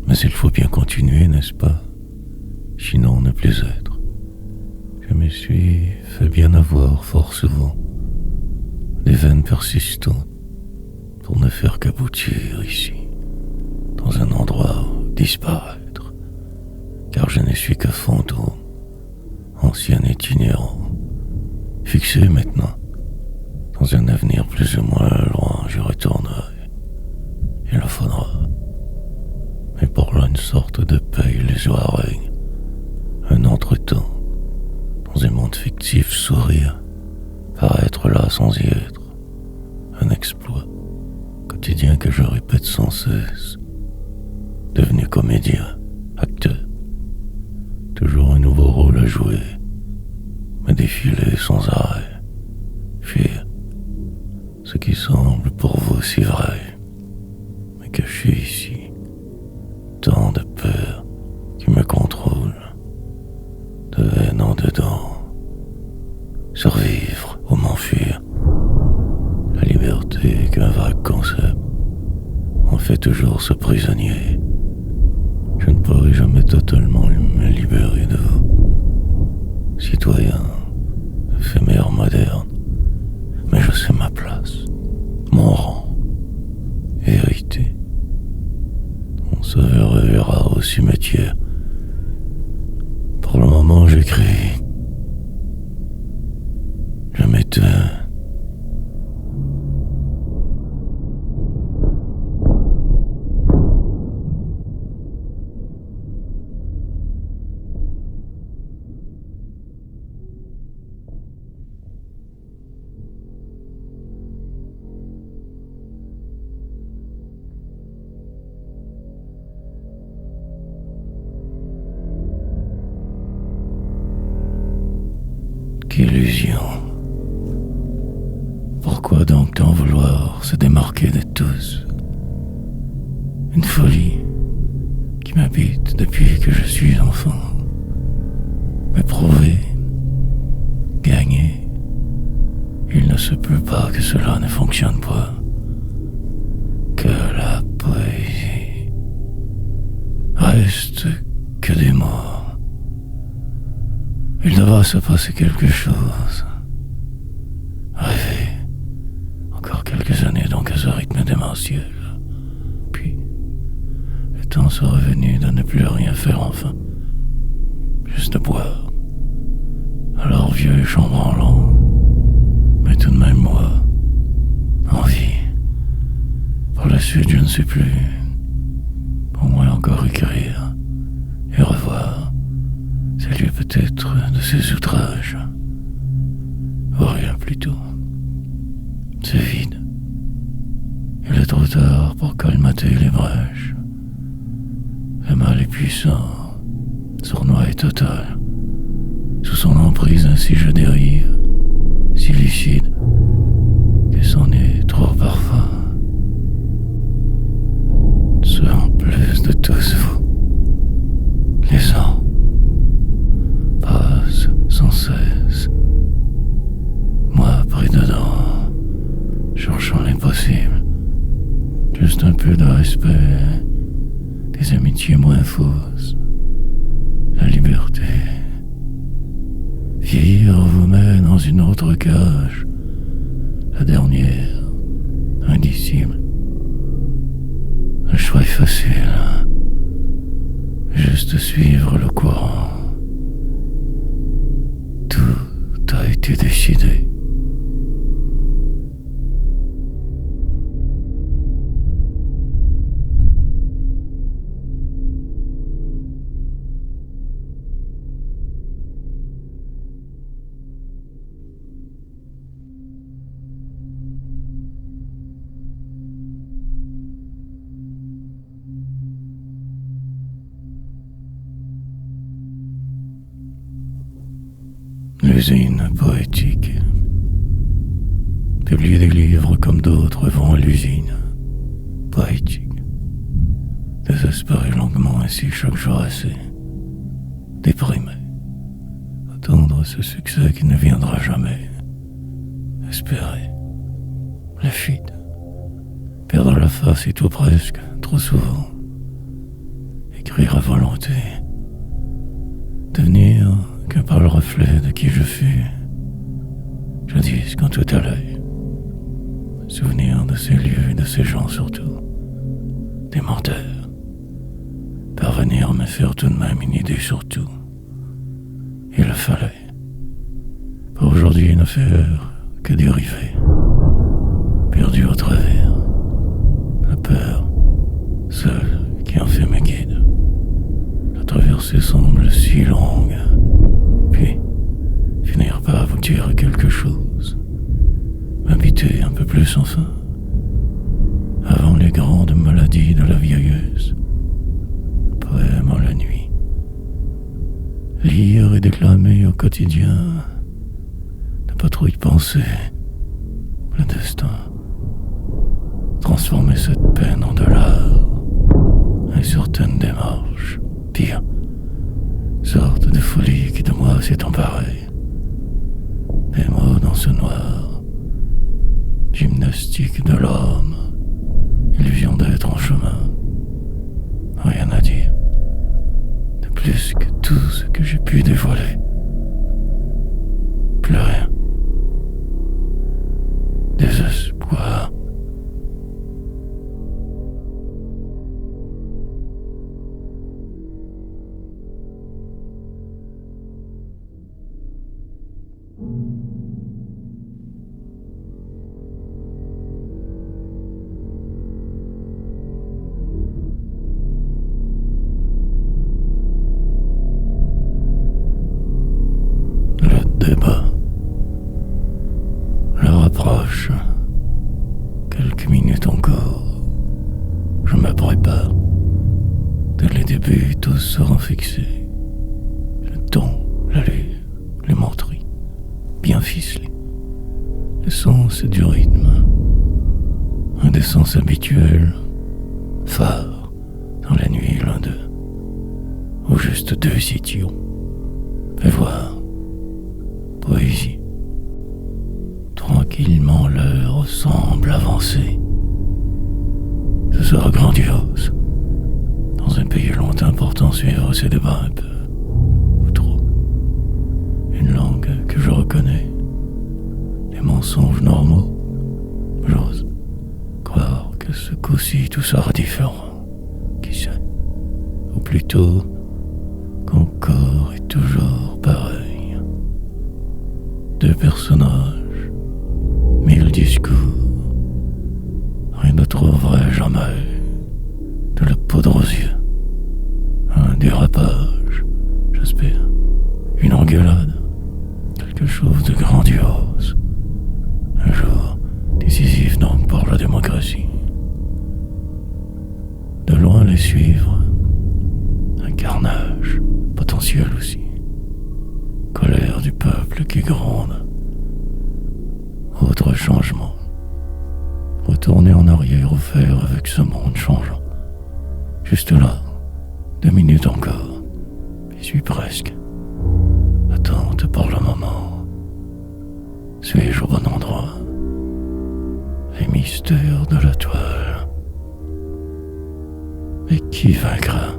Mais il faut bien continuer, n'est-ce pas? Sinon ne plus être. Je me suis fait bien avoir fort souvent, des veines persistantes, pour ne faire qu'aboutir ici, dans un endroit où disparaître, car je ne suis que fantôme, ancien itinérant, fixé maintenant. Dans un avenir plus ou moins loin, j'y retournerai. Il le faudra. Mais pour là, une sorte de paix illusoire règne. Un entretemps, dans un monde fictif sourire, paraître là sans y être. Un exploit quotidien que je répète sans cesse. Devenu comédien, acteur. Toujours un nouveau rôle à jouer. Me défiler sans arrêt. Fuir ce qui semble pour vous si vrai, mais caché ici, tant de peur qui me contrôle, de haine en dedans, survivre ou m'enfuir, la liberté qu'un vague concept en fait toujours ce prisonnier. Je ne pourrai jamais totalement me libérer de vous, citoyen, éphémère moderne. Mais je sais ma place, mon rang, hérité. On se reverra au cimetière. Pour le moment, j'écris. Je m'éteins. Qu'illusion. Pourquoi donc t'en vouloir se démarquer de tous? Une folie qui m'habite depuis que je suis enfant. Me prouver, gagner. Il ne se peut pas que cela ne fonctionne pas. Que la poésie reste que des mots. Il devra se passer quelque chose. Rêver. Encore quelques années donc à ce rythme démentiel. Puis, le temps sera venu de ne plus rien faire enfin. Juste boire. Alors vieux et chambranlant. Mais tout de même moi. En vie. Pour la suite je ne sais plus. Au moins encore écrire. Et revoir. Salut peut-être de ces outrages. Ou rien plutôt. C'est vide. Il est trop tard pour colmater les brèches. Le mal est puissant, sournois et total. Sous son emprise ainsi je dérive, si lucide que c'en est trop parfois. Ce en plus de tous vous, les ans passe sans cesse. Moi pris dedans, cherchant l'impossible. Juste un peu de respect, des amitiés moins fausses, la liberté. Vieillir vous met dans une autre cage, la dernière, indicible. Le choix est facile, juste suivre le courant. Tout a été décidé. L'usine poétique. Publier des livres comme d'autres vont à l'usine poétique. Désespérer longuement ainsi chaque jour assez. Déprimé. Attendre ce succès qui ne viendra jamais. espérer, la fuite, perdre la face et tout presque, trop souvent, écrire à volonté, devenir que par le reflet de qui je fus, jadis quand tout allait, souvenir de ces lieux et de ces gens surtout, des menteurs, parvenir à me faire tout de même une idée sur tout. Il le fallait. Pour aujourd'hui ne faire que dériver, perdu au travers, la peur, seule qui en fait mes guides. La traversée semble si longue, puis finir par aboutir à quelque chose, m'habiter un peu plus enfin, avant les grandes maladies de la vieilleuse. Poème en la nuit, lire et déclamer au quotidien, ne pas trop y penser, le destin, transformer cette peine en de l'art, une certaine démarche, pire, sorte de folie qui de moi s'est emparée, des mots dans ce noir, gymnastique de l'homme, illusion d'être en chemin, rien à dire, de plus que tout ce que j'ai pu dévoiler, plus rien, désespoir. Débat. L'heure approche. Quelques minutes encore. Je me prépare. Dès les débuts, tous seront fixés. Le ton, l'allure, les menteries, bien ficelés. Le sens du rythme. Un des sens habituels, phare, dans la nuit l'un d'eux. Ou juste deux idiots. Fais voir. Poésie. Tranquillement l'heure semble avancer. Ce sera grandiose. Dans un pays lointain pourtant suivre ces débats un peu. Ou trop. Une langue que je reconnais. Les mensonges normaux. J'ose croire que ce coup-ci tout sera différent. Qui sait? Ou plutôt qu'encore est toujours pareil. Deux personnages, mille discours, rien ne trouverait jamais de la poudre aux yeux, un dérapage, j'espère, une engueulade, quelque chose de grandiose, un jour décisif donc pour la démocratie. De loin les suivre, un carnage potentiel aussi. Colère du peuple qui gronde. Autre changement. Retourner en arrière ou faire avec ce monde changeant. Juste là, 2 minutes encore. J'y suis presque. Attente pour le moment. Suis-je au bon endroit? Les mystères de la toile. Et qui vaincra?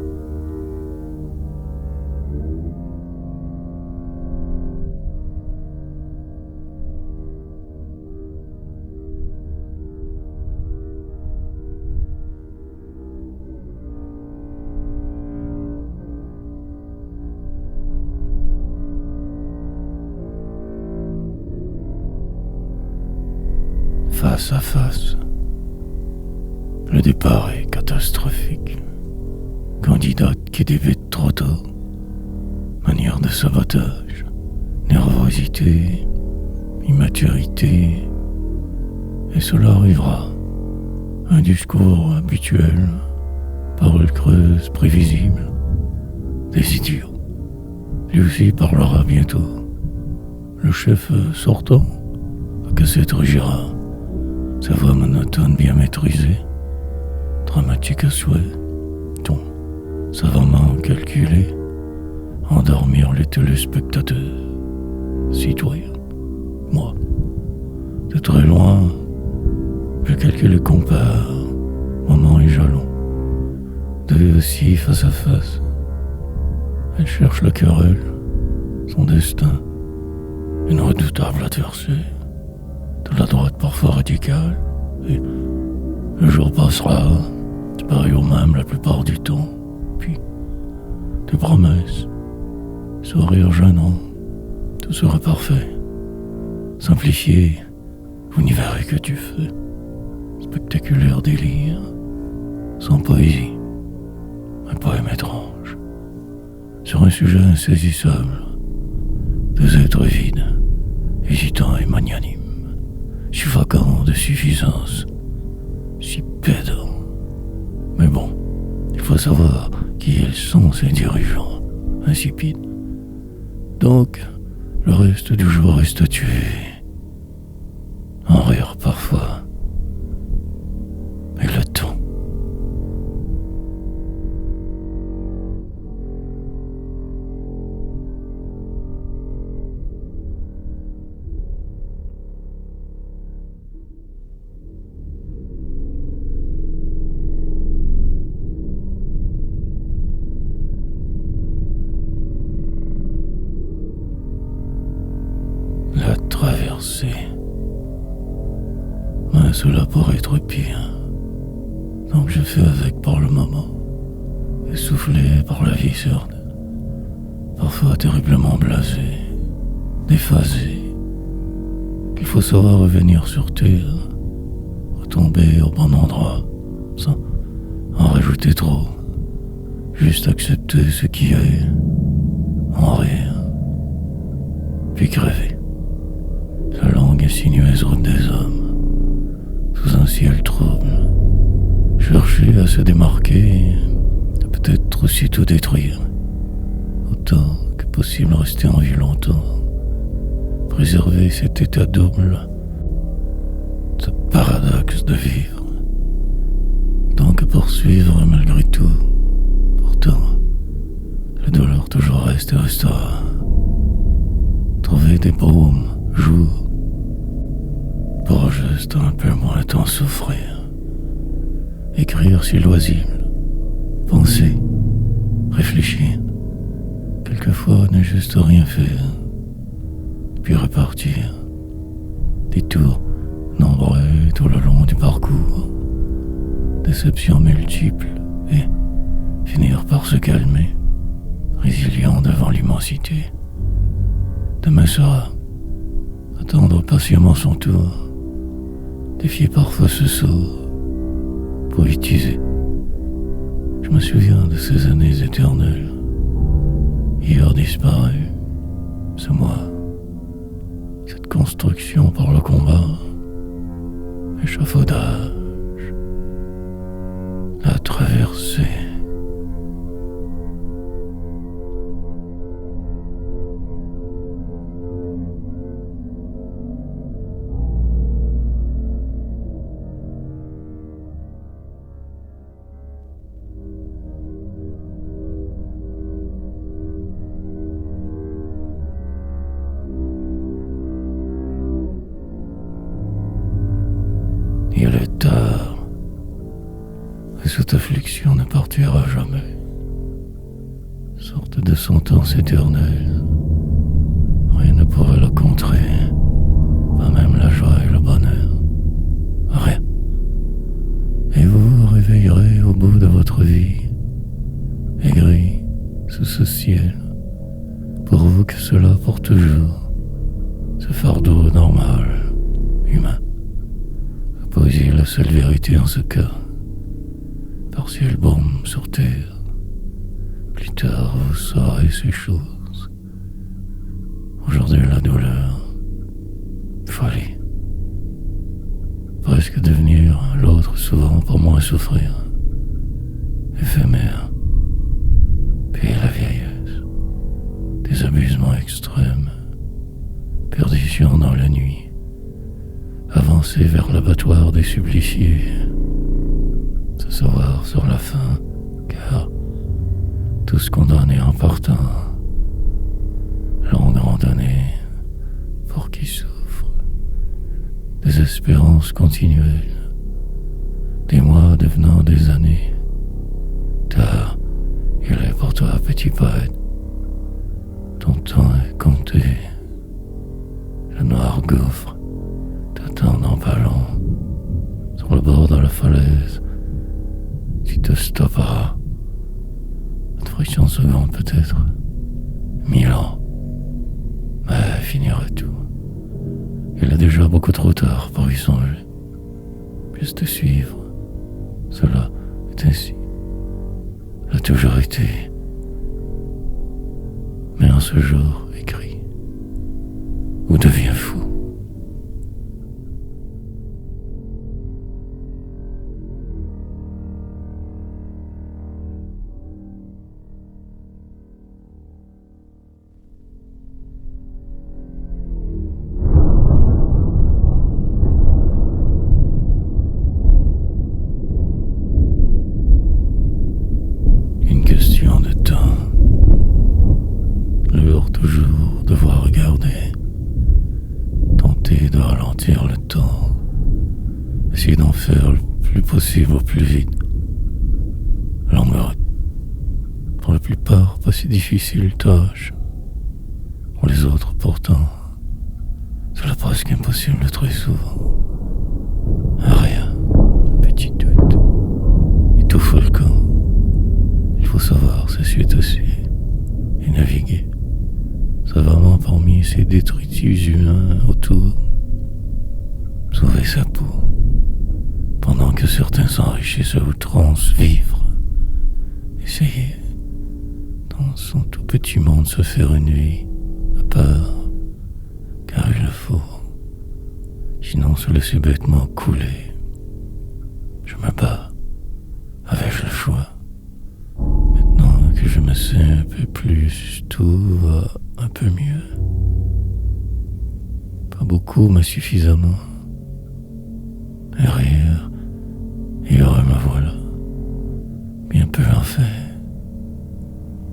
Face à face. Le départ est catastrophique. Candidate qui débute trop tôt. Manière de sabotage. Nervosité. Immaturité. Et cela arrivera. Un discours habituel. Paroles creuses, prévisibles. Des idiots. Lui aussi parlera bientôt. Le chef sortant. La cassette rugira. Sa voix monotone bien maîtrisée, dramatique à souhait, ton savamment calculé, endormir les téléspectateurs, citoyens, moi, De très loin, je calcule les compas, moment et jalon. Deux aussi face à face. Elle cherche la querelle, son destin, une redoutable adversaire. De la droite parfois radicale, et le jour passera, tu parais au même la plupart du temps. Puis, des promesses, sourires gênants, tout sera parfait. Simplifié, vous n'y verrez que du feu. Spectaculaire délire, sans poésie, un poème étrange. Sur un sujet insaisissable, deux êtres vides, hésitants et magnanimes, suffocants de suffisance, si pédants. Mais bon, il faut savoir qui ils sont, ces dirigeants insipides. Donc, le reste du jour est statué, en rire parfois, et le temps. La traversée. Mais cela pourrait être pire. Donc je fais avec pour le moment, essoufflé par la vie sourde, parfois terriblement blasé, déphasé, qu'il faut savoir revenir sur terre, retomber au bon endroit, sans en rajouter trop, juste accepter ce qui est, en rire, puis crever. La longue et sinueuse route des hommes, sous un ciel trouble, chercher à se démarquer, et peut-être aussi tout détruire, autant que possible rester en vie longtemps, préserver cet état double, ce paradoxe de vivre, tant que poursuivre malgré tout. Pourtant, la douleur toujours reste et restera. Trouver des baumes, jours, pour juste un peu moins t'en souffrir. Écrire si loisible, penser, réfléchir, quelquefois ne juste rien faire, puis repartir. Des tours nombreux tout le long du parcours, déceptions multiples et finir par se calmer, résilient devant l'immensité. Demain sera attendre patiemment son tour, défier parfois ce sort, poétiser. Je me souviens de ces années éternelles, hier disparu, ce moi, cette construction par le combat, échafaudage, la traversée. Il est tard, et cette affliction ne partira jamais. Sorte de sentence éternelle, rien ne pourra la contrer, pas même la joie et le bonheur. Rien. Et vous vous réveillerez au bout de votre vie, aigri sous ce ciel, pour vous que cela pour toujours, ce fardeau normal, humain. La poésie est la seule vérité en ce cas, partiel baume sur terre. Plus tard vous saurez ces choses. Aujourd'hui la douleur, folie, presque devenir l'autre souvent pour moins souffrir, éphémère, puis la vieillesse, des abusements extrêmes, perdition dans la nuit, avancer vers l'abattoir des suppliciés, se savoir sur la fin, car tous condamnés en partant, longue randonnée pour qui souffre, des désespérance continuelle, des mois devenant des années. Tard, il est pour toi, petit poète. Ton temps est compté. Le noir gouffre t'attend dans pas long. Sur le bord de la falaise, tu te stopperas. Une fraction de seconde peut-être. 1000 ans. Mais finirait tout. Il est déjà beaucoup trop tard pour y songer. Puisse te suivre. Cela est ainsi. A toujours été. Mais en ce jour écrit, ou devient fou. Une question de temps. L'heure toujours devoir regarder. Tenter de ralentir le temps. Essayer d'en faire le plus possible au plus vite. Longue route. Pour la plupart, pas si difficile tâche. Pour les autres, pourtant, cela presque impossible très souvent. Rien, un petit doute. Étouffe le camp. Il faut savoir s'essuyer aussi et naviguer savamment parmi ces détritus humains autour. Sauver sa peau pendant que certains s'enrichissent à outrance. Vivre, essayer dans son tout petit monde se faire une vie à part, car il le faut, sinon se laisser bêtement couler. Je me bats. Avais-je le choix? Maintenant que je me sais un peu plus, tout va un peu mieux. Pas beaucoup, mais suffisamment. Et rire, et heureux me voilà. Bien peu en fait.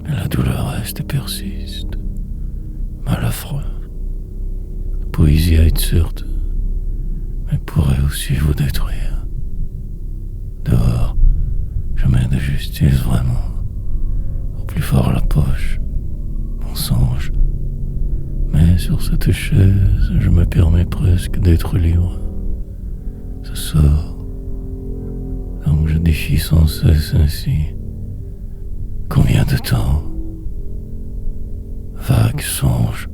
Mais la douleur reste et persiste. Mal affreux. La poésie a été certes, mais pourrait aussi vous détruire. Dehors, je mets de justice vraiment. Au plus fort la poche, mon songe. Mais sur cette chaise, je me permets presque d'être libre. Ce sort, donc je défie sans cesse ainsi. Combien de temps? Vague songe.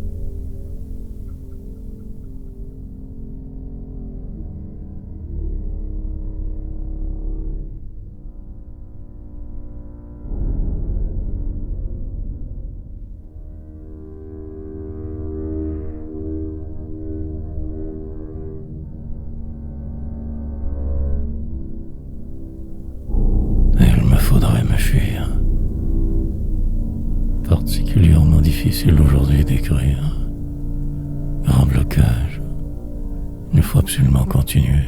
Faudrait me fuir. Particulièrement difficile aujourd'hui d'écrire. Grand blocage. Il faut absolument continuer.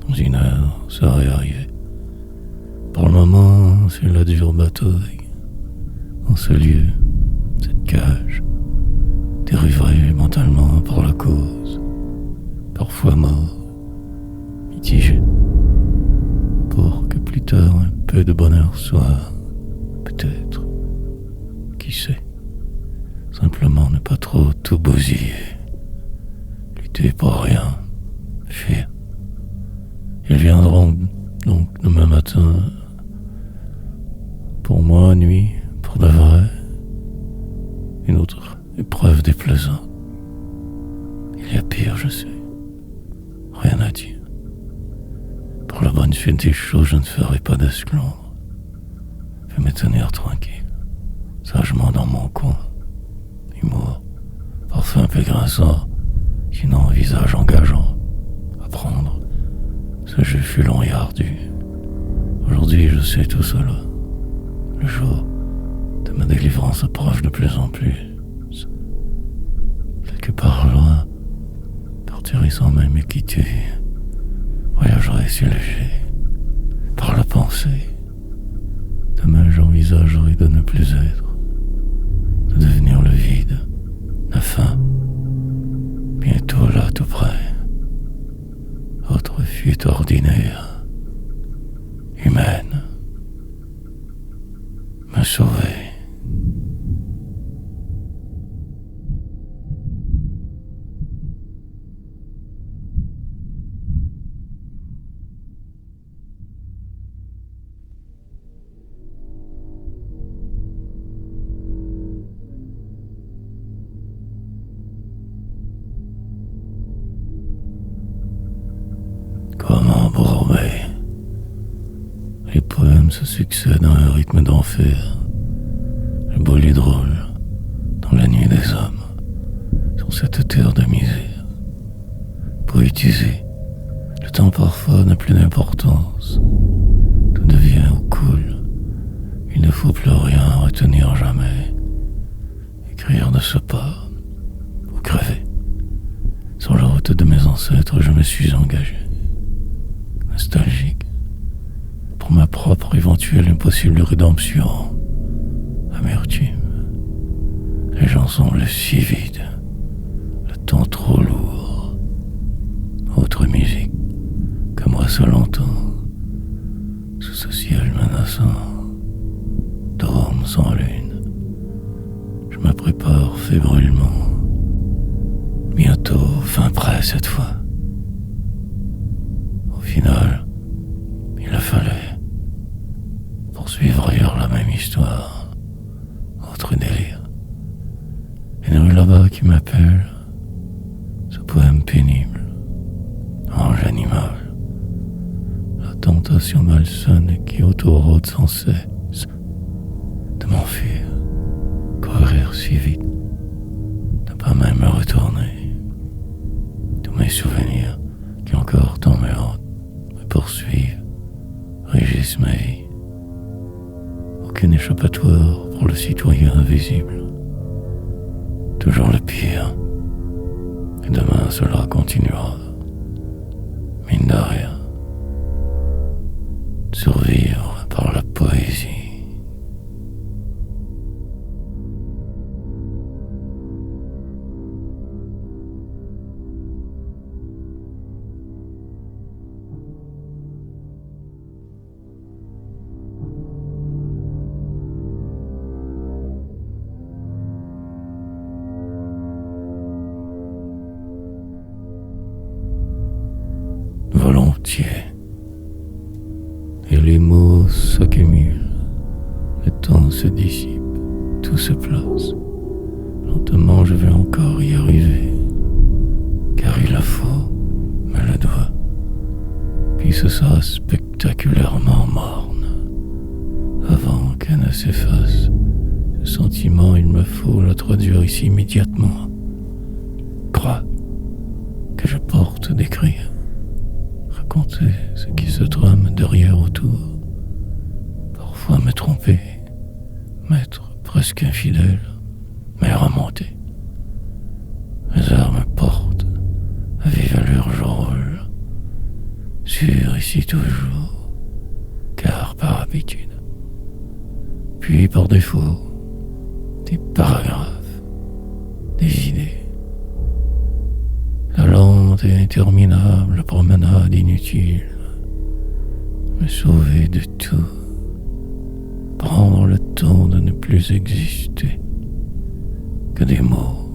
Dans une heure, ça va y arriver. Pour le moment, c'est la dure bataille. En ce lieu, cette cage, dériverait mentalement par la cause, parfois mort, mitigé, pour que plus tard un peu de bonheur soit, peut-être, qui sait, simplement ne pas trop tout bousiller, lutter pour rien, fuir. Ils viendront donc demain matin, pour moi, nuit, pour de vrai, une autre épreuve déplaisante. Il y a pire, je sais, rien à dire. Pour la bonne suite des choses, je ne ferai pas d'esclandre. Je vais me tenir tranquille, sagement dans mon coin. Humour, parfois un peu grinçant, sinon un visage engageant. Apprendre, ce jeu fut long et ardu. Aujourd'hui, je sais tout cela. Le jour de ma délivrance approche de plus en plus. Quelque part loin, partirai sans même me quitter. Voyagerai si léger, par la pensée. Demain j'envisagerai de ne plus être, de devenir le vide, la faim, bientôt là tout près. fuite ordinaire, humaine, me sauver. Comme embourbé, les poèmes se succèdent à un rythme d'enfer. Le bolide roule dans la nuit des hommes, sur cette terre de misère. Poétiser, le temps parfois n'a plus d'importance. Tout devient ou coule. Il ne faut plus rien retenir jamais. Écrire de ce pas, ou crever. Sur la route de mes ancêtres, je me suis engagé. Nostalgique, pour ma propre éventuelle impossible rédemption. Amertume, les gens semblent si vides, le temps trop lourd. Autre musique, que moi seul entends, sous ce ciel menaçant, dôme sans lune. Je me prépare fébrilement, bientôt fin prêt cette fois. Au final, il a fallu poursuivre ailleurs la même histoire, autre délire. Une rue là-bas qui m'appelle, ce poème pénible, ange animal, la tentation malsaine qui autorôde sans cesse de m'enfuir, courir si vite, ne pas même me retourner. Tous mes souvenirs qui encore tant me hantent, poursuivent, régissent ma vie. Aucun échappatoire pour le citoyen invisible. Toujours le pire. Et demain cela continuera. Mine de rien. Survivre par la poésie. Volontiers. Et les mots s'accumulent, le temps se dissipe, tout se place. Lentement je vais encore y arriver, car il la faut, me le doit. Puis ce sera spectaculairement morne, avant qu'elle ne s'efface. Ce sentiment, il me faut le traduire ici immédiatement. Crois que je porte d'écrire, raconter ce qui se trame derrière autour, parfois me tromper, m'être presque infidèle, mais remonter. Les heures me portent, à vive allure je roule, sûr ici toujours, car par habitude, puis par défaut, des paragraphes, des idées. La lente et interminable promenade inutile, me sauver de tout, prendre le temps de ne plus exister, que des mots,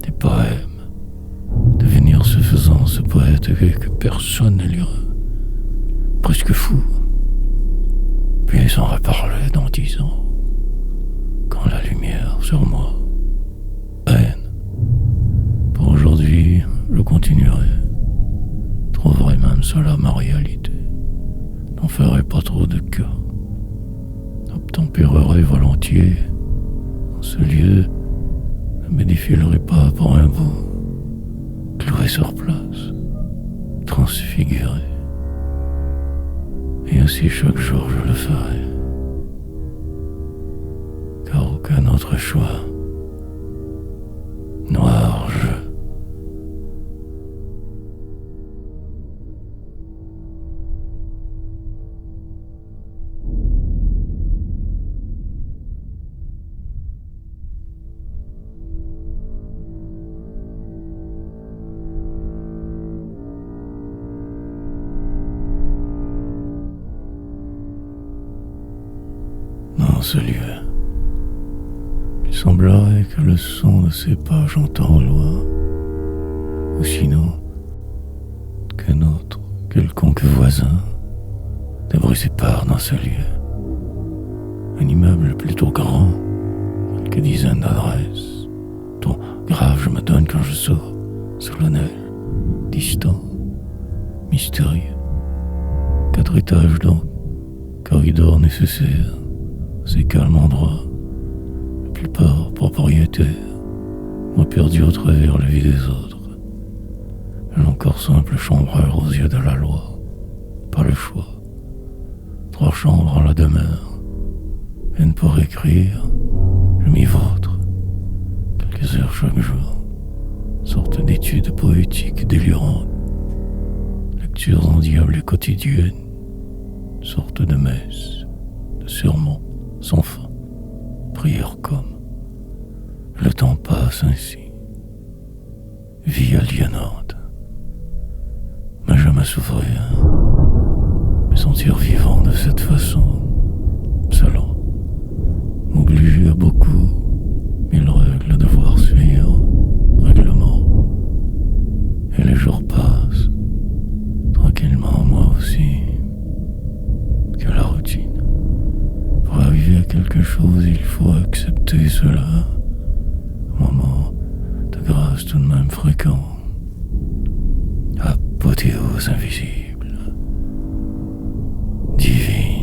des poèmes, devenir ce faisant, ce poète que personne ne lira, presque fou, puis s'en reparler dans 10 ans, quand la lumière sur moi, haine. Pour aujourd'hui, je continuerai, trouverai même cela ma réalité, n'en ferai pas trop de cas, obtempérerai volontiers en ce lieu, ne me défilerai pas pour un bout, cloué sur place, transfiguré, et ainsi chaque jour je le ferai, car aucun autre choix. Noir jeu. ce lieu. Il semblerait que le son de ses pas j'entends au loin, ou sinon qu'un autre, quelconque voisin, débrouille ses parts dans ce lieu. Un immeuble plutôt grand, quelques dizaines d'adresses, dont grave je me donne quand je sors, solennel, distant, mystérieux. 4 étages donc, corridor nécessaire, ces calmes endroits, la plupart propriétaires, moi perdu au travers la vie des autres. Elle encore simple chambreur aux yeux de la loi, pas le choix. 3 chambres en la demeure, une pour écrire, je m'y vautre, quelques heures chaque jour, sorte d'études poétiques délirantes, lectures endiablées quotidiennes, sorte de messe, de sermon sans fin, prière comme. Le temps passe ainsi, vie aliénante, mais jamais souffrir, me sentir vivant de cette façon, selon, m'obliger à beaucoup, 1000 règles à devoir suivre, règlements, et les jours passent, tranquillement moi aussi, que la routine. Pour arriver à quelque chose, il faut accepter cela, un moment de grâce tout de même fréquent, apothéose invisible, divine.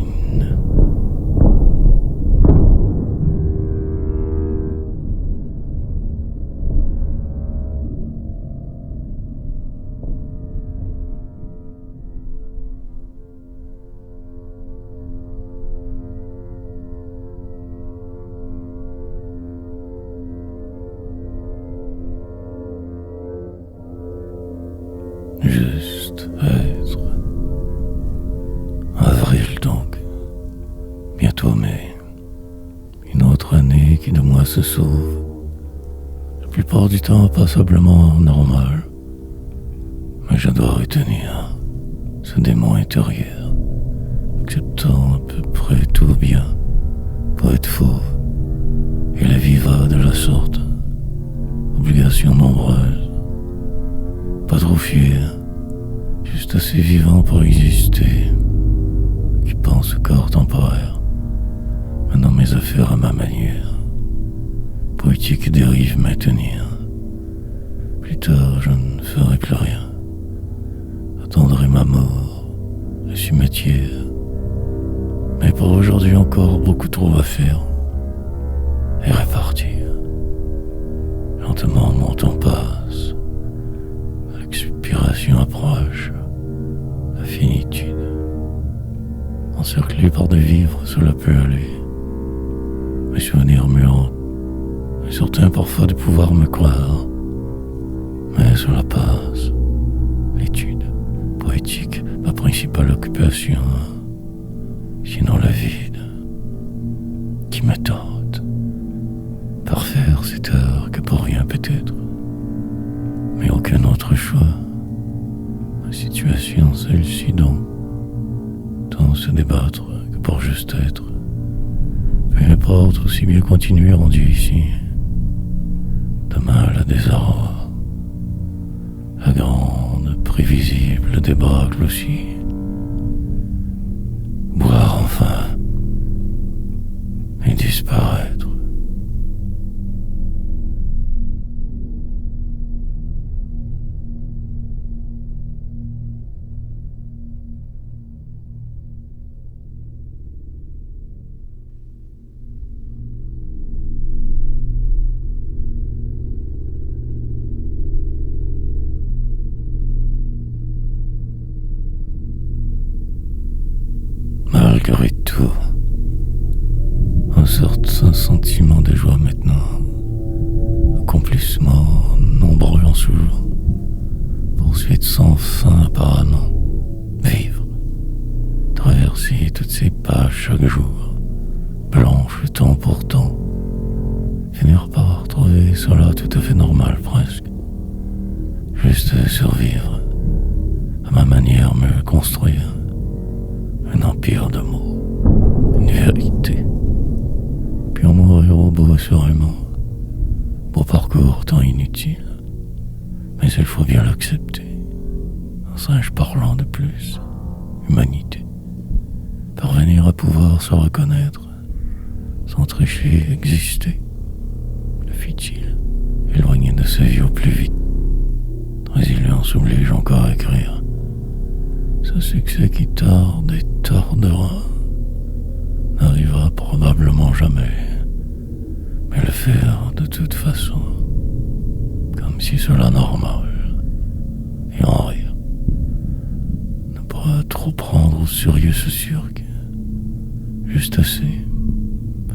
Juste être. Avril donc. Bientôt mai. Une autre année qui de moi se sauve. La plupart du temps passablement normal. Mais je dois retenir ce démon intérieur, acceptant à peu près tout bien, poète fauve, et la vie va de la sorte. Obligations nombreuses. Pas trop fier, juste assez vivant pour exister, qui pense au corps temporaire, menant mes affaires à ma manière, poétique dérive maintenir. Plus tard je ne ferai plus rien, attendrai ma mort, le cimetière, mais pour aujourd'hui encore beaucoup trop à faire, et repartir. Lentement mon temps passe, l'expiration approche, la finitude. Encerclé par des vivres, cela peut aller. Mes souvenirs muants, et certains parfois de pouvoir me croire. Mais cela passe. L'étude, poétique, ma principale occupation. Sinon la vide, qui me tente. Parfaire cette heure que pour rien peut-être. Mais aucun autre choix. Ma situation, celle-ci donc, tant se débattre que pour juste être. Peu importe, aussi bien continuer rendu ici. Demain, le désarroi. La grande, prévisible débâcle aussi. Boire enfin. Et disparaître. Malgré tout, en sorte un sentiment de joie maintenant, accomplissement nombreux en ce jour, poursuite sans fin apparemment, vivre, traverser toutes ces pages chaque jour, blanches temps pour temps, finir par trouver cela tout à fait normal presque, juste survivre, à ma manière me construire un empire de mots, une vérité, pourtant inutile. Mais il faut bien l'accepter. Un singe parlant de plus, humanité. Parvenir à pouvoir se reconnaître, sans tricher, exister. Le fit-il, éloigné de sa vie au plus vite. Résilience oblige encore à écrire. Ce succès qui tarde et tardera n'arrivera probablement jamais, mais le faire de toute façon, comme si cela normal, et en rire. Ne pas trop prendre au sérieux ce cirque, juste assez,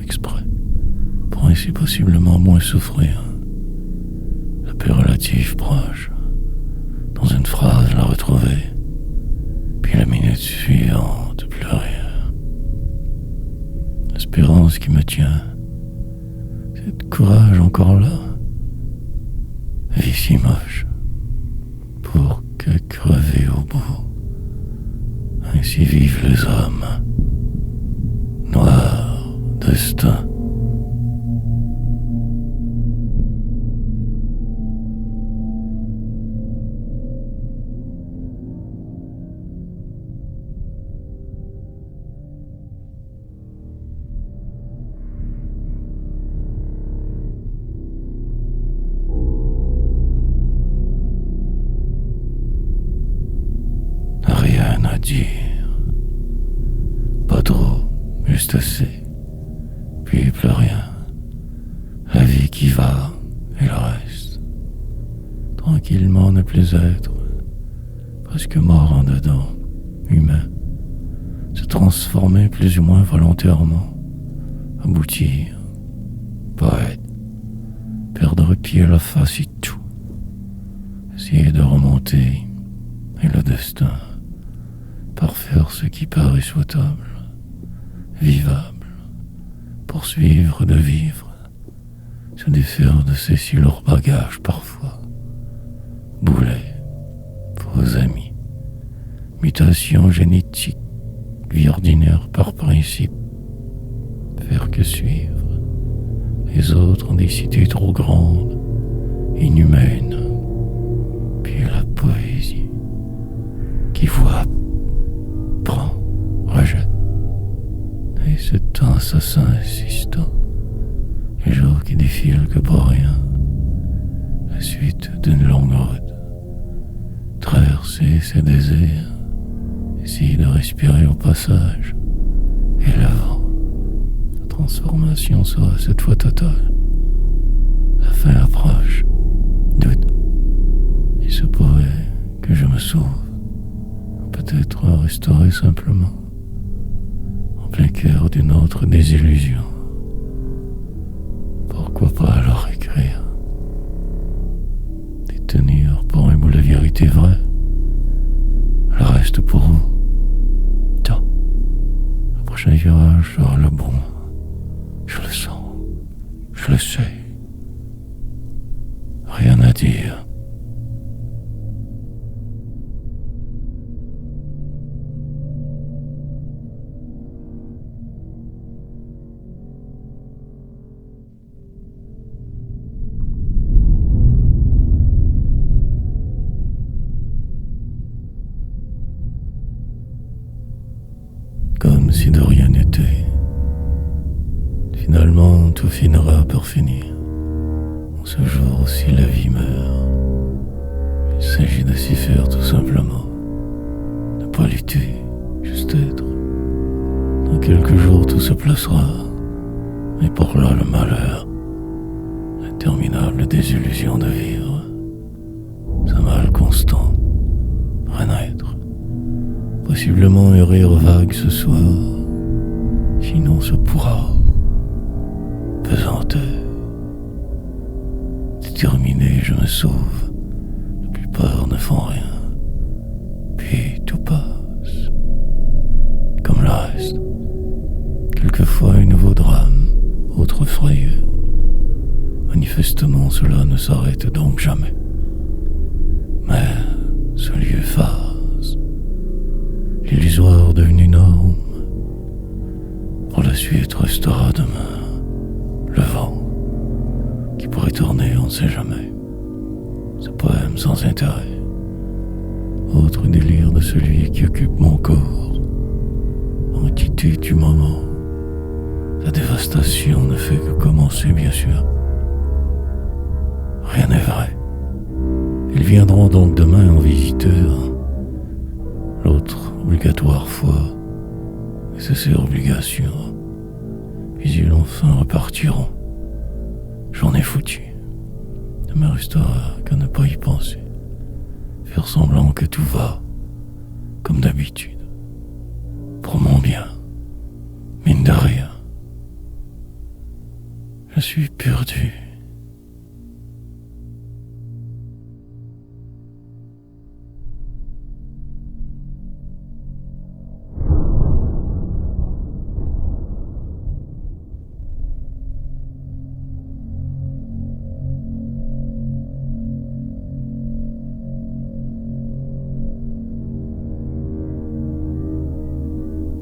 exprès, pour ainsi possiblement moins souffrir. La paix relative proche, dans une phrase la retrouver, puis la minute suivante plus rien. L'espérance qui me tient, cette courage encore là, vie si moche, pour que crever au bout, ainsi vivent les hommes. Noir destin. Rien à dire. Pas trop, juste assez. Puis plus rien. La vie qui va et le reste. Tranquillement ne plus être. Presque mort en dedans, humain. Se transformer plus ou moins volontairement. Aboutir. Poète. Perdre pied à la face et tout. Essayer de remonter. Et le destin. Parfaire ce qui paraît souhaitable, vivable, poursuivre de vivre, se défaire de ces si lourds bagages parfois, boulets, faux amis, mutation génétique, vie ordinaire par principe, faire que suivre, les autres ont des cités trop grandes, inhumaines, puis la poésie, qui voit prend, rejette. Et cet assassin insistant, les jours qui défilent que pour rien, la suite d'une longue route, traverser ses désirs, essayer de respirer au passage, et le vent, la transformation sera cette fois totale. La fin approche, doute, il se pourrait que je me sauve. Peut-être restaurer simplement, en plein cœur d'une autre désillusion. Pourquoi pas alors écrire, détenir pour un bout la vérité vraie, le reste pour vous. Tiens, le prochain virage sera le bon, je le sens, je le sais, rien à dire. Comme si de rien n'était. Finalement, tout finira par finir. En ce jour aussi la vie meurt. Il s'agit de s'y faire tout simplement. Ne pas lutter, juste être. Dans quelques jours tout se placera. Mais pour là le malheur, l'interminable désillusion de vivre. Ce mal constant, renaître. Possiblement un rire vague ce soir, sinon ce pourra. Pesanteur. Déterminé, je me sauve. La plupart ne font rien. Puis tout passe. Comme le reste. Quelquefois un nouveau drame, autre frayeur. Manifestement, cela ne s'arrête donc jamais. Mais ce lieu phase, l'illusoire devenu norme, pour la suite restera demain le vent qui pourrait détourné, on ne sait jamais. Ce poème sans intérêt, autre délire de celui qui occupe mon corps. Entité du moment, la dévastation ne fait que commencer, bien sûr. Rien n'est vrai. Ils viendront donc demain en visiteur. L'autre obligatoire foi, nécessaire obligation. Puis ils enfin repartiront. J'en ai foutu. Ne me restera qu'à ne pas y penser. Faire semblant que tout va, comme d'habitude. Pour mon bien, mine de rien. Je suis perdu.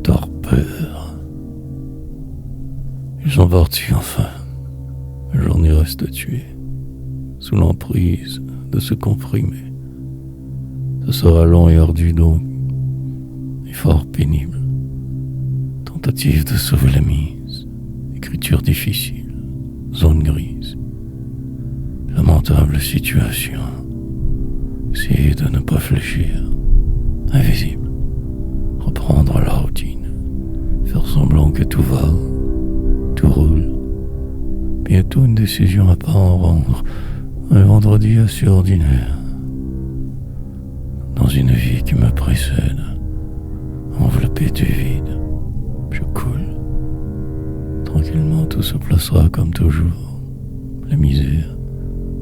Torpeur. Ils sont partis enfin. J'en y reste tué, sous l'emprise de ce comprimé. Ce sera long et ardu donc, et fort pénible. Tentative de sauver la mise, écriture difficile, zone grise. Lamentable situation. Essayer de ne pas fléchir, invisible. Reprendre la routine, faire semblant que tout va, tout roule. Bientôt une décision à pas en rendre, un vendredi assez ordinaire. Dans une vie qui me précède, enveloppé du vide, je coule. Tranquillement tout se placera comme toujours. La misère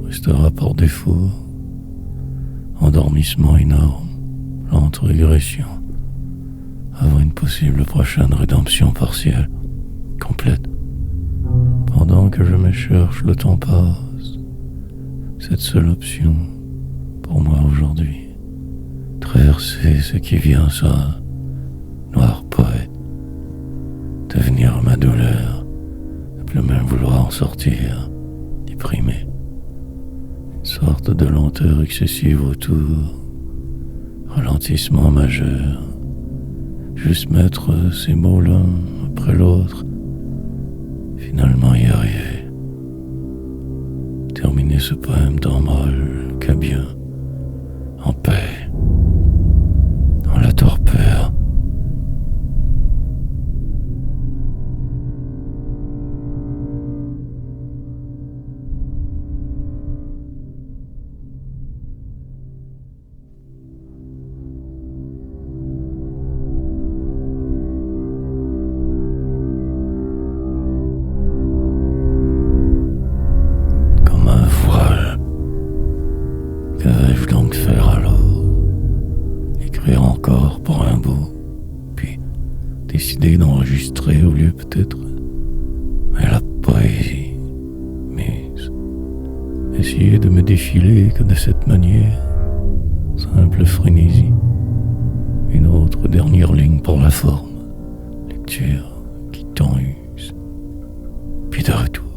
restera par défaut. Endormissement énorme, lente régression, avant une possible prochaine rédemption partielle, complète. Pendant que je me cherche, le temps passe. Cette seule option, pour moi aujourd'hui, traverser ce qui vient, ça, noir poète, devenir ma douleur, ne plus même vouloir en sortir, déprimé. Une sorte de lenteur excessive autour, ralentissement majeur, juste mettre ces mots l'un après l'autre, finalement y arriver. Terminer ce poème tant mal qu'à bien, en paix, dans la torpeur. Que vais-je donc faire alors? Écrire encore pour un bout, puis décider d'enregistrer au lieu peut-être. Mais la poésie, mise. Essayer de me défiler que de cette manière, simple frénésie. Une autre dernière ligne pour la forme, lecture qui t'en use. Puis de retour,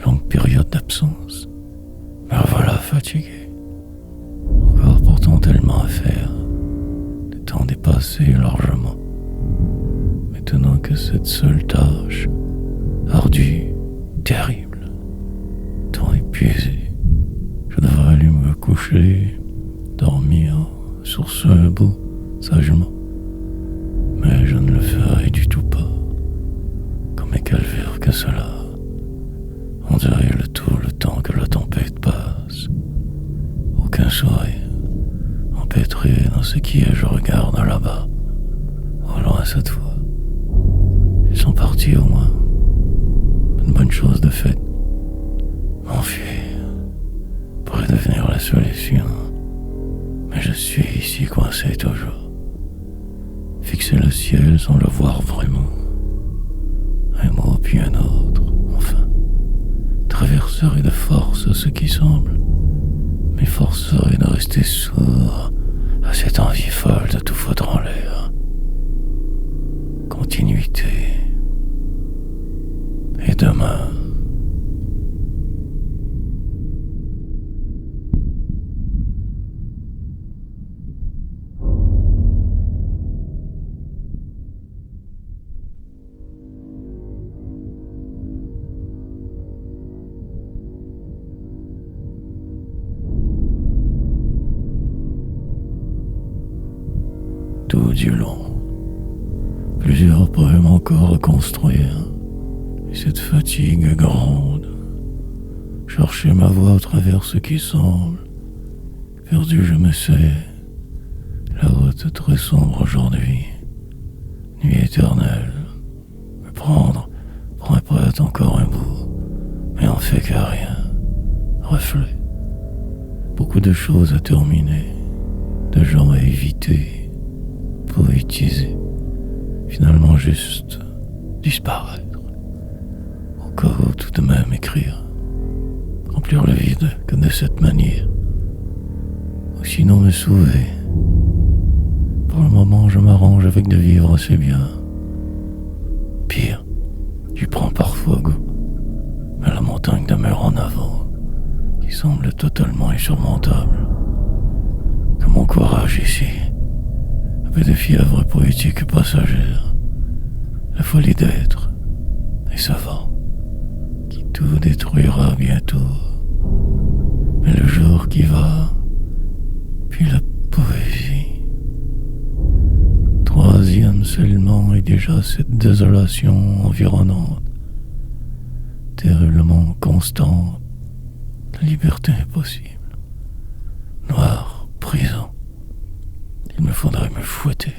longue période d'absence. Me voilà fatigué. Encore pourtant tellement à faire. Le temps dépassé largement. Maintenant que cette seule tâche, ardue, terrible, tant épuisé, je devrais aller me coucher, dormir sur ce bout, sagement. Mais je ne le ferai du tout pas. Comme un calvaire que cela. On dirait le temps que la tempête passe. Aucun sourire. Empêtré dans ce qui est, je regarde là-bas. Au loin cette fois. Ils sont partis au moins. Une bonne chose de faite. M'enfuir pourrait devenir la solution. Mais je suis ici coincé toujours. Fixer le ciel sans le voir vraiment. Un mot puis un autre, enfin. Traverserai de force ce qui semble, m'efforcerai de rester sourd à cette envie folle de tout foutre en l'air. Continuité. Et demain, yeux longs. Plusieurs poèmes encore à construire, et cette fatigue grande. Chercher ma voie au travers ce qui semble perdu, je me sais. La route très sombre aujourd'hui, nuit éternelle. Me prendre pour un poète encore un bout, mais on fait qu'à rien. Reflet, beaucoup de choses à terminer, de gens à éviter, poétiser, finalement juste disparaître. Au cas où tout de même écrire, remplir le vide que de cette manière, ou sinon me sauver. Pour le moment, je m'arrange avec de vivre assez bien. Pire, j'y prends parfois goût, mais la montagne demeure en avant, qui semble totalement insurmontable. Que mon courage ici, un peu de fièvre poétique passagère, la folie d'être, et savant, qui tout détruira bientôt. Mais le jour qui va, puis la poésie. Troisième seulement, et déjà cette désolation environnante, terriblement constante, la liberté impossible. Noire prison, il me faudrait me fouetter.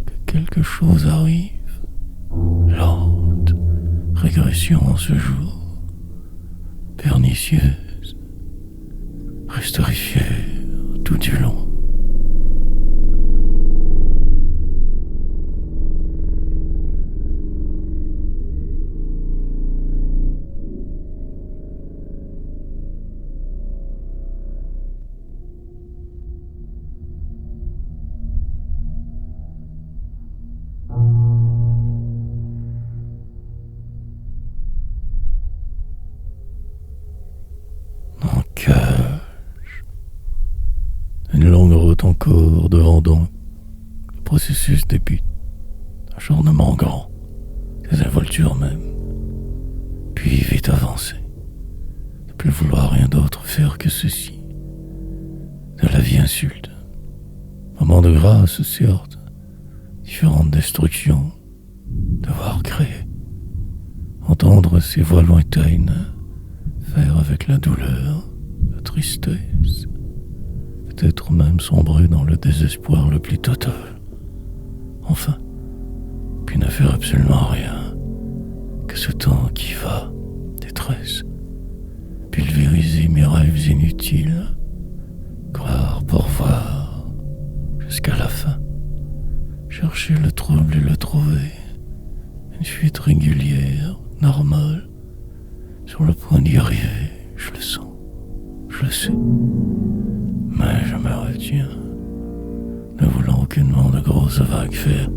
Que quelque chose arrive, lente régression en ce jour, pernicieuse, resterai fier tout du long. Une longue route encore devant donc. Le processus débute. Acharnement grand, désinvolture même. Puis vite avancer. Ne plus vouloir rien d'autre faire que ceci. De la vie insulte. Moment de grâce, certes. Différentes destructions. Devoir créer. Entendre ces voix lointaines. Faire avec la douleur, la tristesse. Peut-être même sombrer dans le désespoir le plus total. Enfin, puis ne faire absolument rien que ce temps qui va, détresse, pulvériser mes rêves inutiles, croire pour voir jusqu'à la fin, chercher le trouble et le trouver, une fuite régulière, normale, sur le point d'y arriver, je le sens, je le sais. Mais je me retiens, ne voulant aucunement de grosses vagues faire.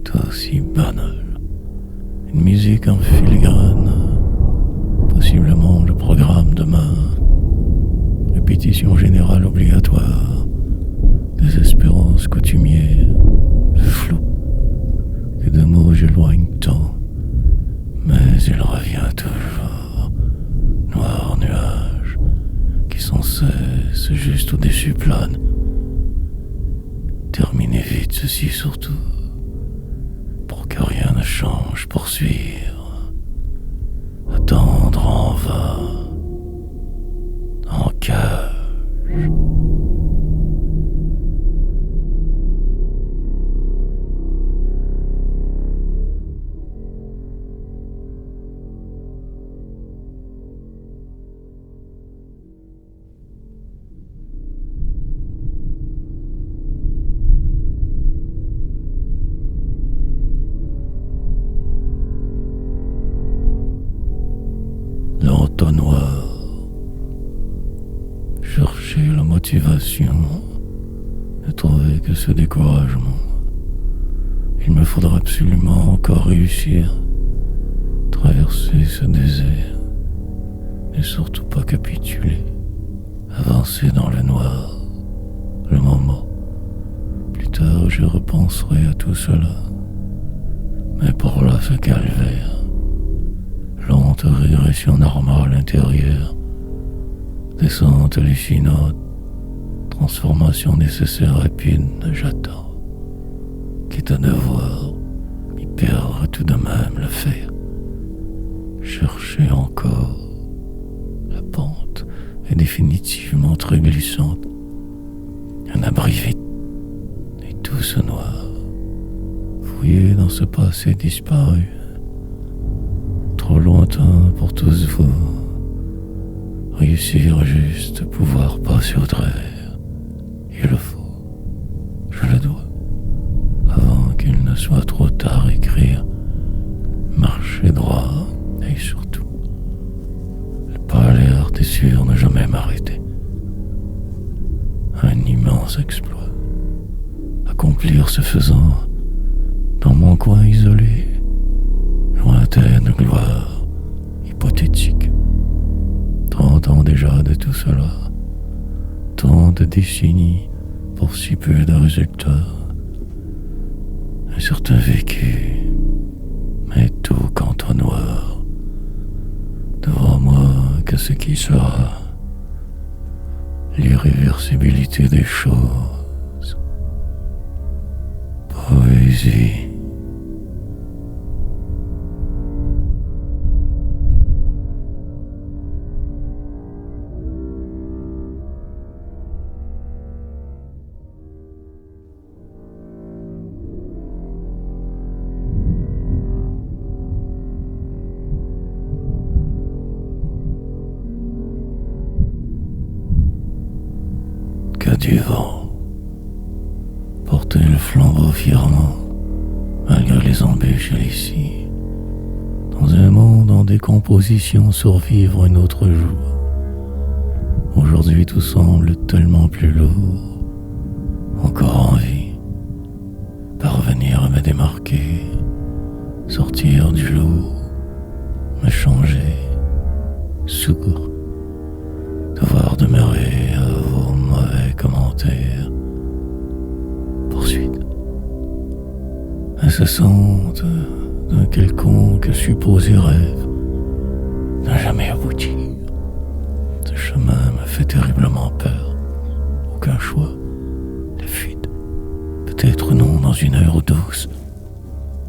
Tout aussi banal. Une musique en filigrane, possiblement le programme demain. Répétition générale obligatoire, désespérance coutumière, flou, que de mots j'éloigne tant, mais il revient toujours, noir nuage, qui sans cesse juste au-dessus plane. Terminez vite ceci surtout, pour que rien ne change, poursuivre, attendre en vain, en cage. L'entonnoir. Chercher la motivation, ne trouver que ce découragement. Il me faudra absolument encore réussir, traverser ce désert, et surtout pas capituler, avancer dans le noir, le moment. Plus tard, je repenserai à tout cela, mais pour là, ce calvaire. Lente régression normale intérieure, descente hallucinante, Transformation nécessaire rapide, j'attends. Quitte à devoir m'y perdre tout de même le faire. Chercher encore. La pente est définitivement très glissante. Un abri vide et tout se noir. Fouillé dans ce passé disparu. Trop lointain pour tous vous. Réussir juste pouvoir passer au travers. Il le faut. Je le dois. Avant qu'il ne soit trop tard, écrire. Marcher droit et surtout le pas à l'air t'es sûr ne jamais m'arrêter. Un immense exploit. Accomplir ce faisant dans mon coin isolé. Lointaine gloire hypothétique. 30 ans déjà de tout cela. Tant de décennies pour si peu de résultats. Un certain vécu, mais tout quant au noir. Devant moi que ce qui sera. L'irréversibilité des choses. Poésie. Que du vent. Porter le flambeau fièrement, malgré les embûches et les scies. Dans un monde en décomposition, survivre un autre jour. Aujourd'hui tout semble tellement plus lourd. Encore en vie. Parvenir à me démarquer. Sortir du lot. Me changer. Sourd. Devoir demeurer à vos mauvais commentaires. Poursuite incessante d'un quelconque supposé rêve n'a jamais abouti. Ce chemin me fait terriblement peur. Aucun choix. La fuite. Peut-être non dans une heure douce.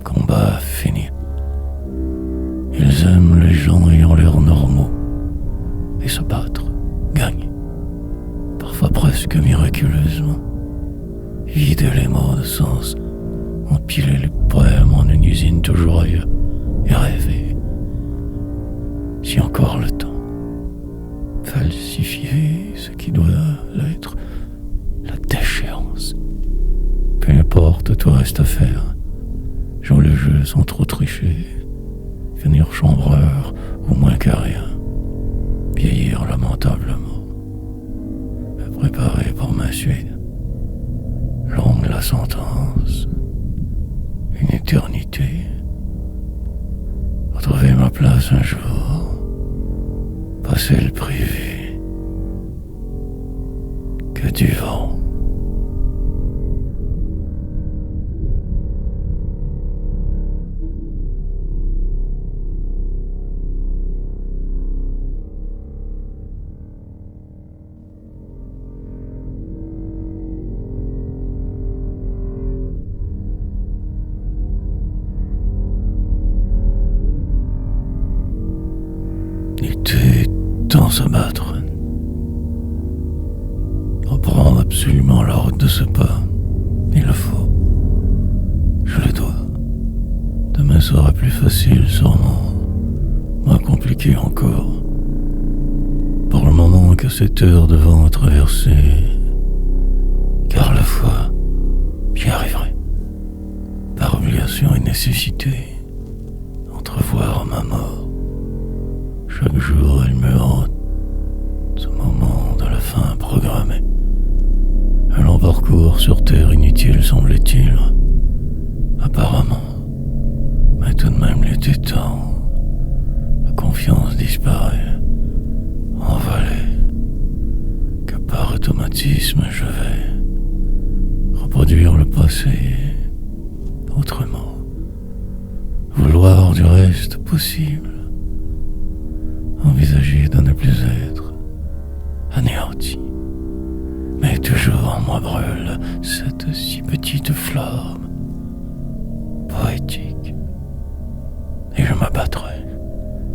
Combat fini. Ils aiment les gens ayant l'air normaux. Et se battre. Gagne. Parfois presque miraculeusement. Vider les mots de sens. Empiler les poèmes en une usine toujours ailleurs. Et rêver. Si encore le temps. Falsifier ce qui doit l'être. La déchéance. Peu importe, tout reste à faire. Jouer le jeu sans trop tricher. Finir chambreur ou moins qu'à rien. Vieillir lamentablement. Me préparer pour ma suite. Longue la sentence. Une éternité. Retrouver ma place un jour. Passer le privé. Que du vent. Lutter tant se battre. Reprendre absolument la route de ce pas. Il le faut. Je le dois. Demain sera plus facile sûrement. Moins compliqué encore. Pour le moment que cette heure devant traverser. Car la foi, j'y arriverai. Par obligation et nécessité. Entrevoir ma mort. Chaque jour, elle me hante, ce moment de la fin programmé. Un long parcours sur terre inutile, semble-t-il. Apparemment, mais tout de même l'été temps. La confiance disparaît, envolée. Que par automatisme, je vais reproduire le passé autrement. Vouloir du reste possible. Envisager de ne plus être anéanti, mais toujours petite flamme poétique. Et je m'abattrai,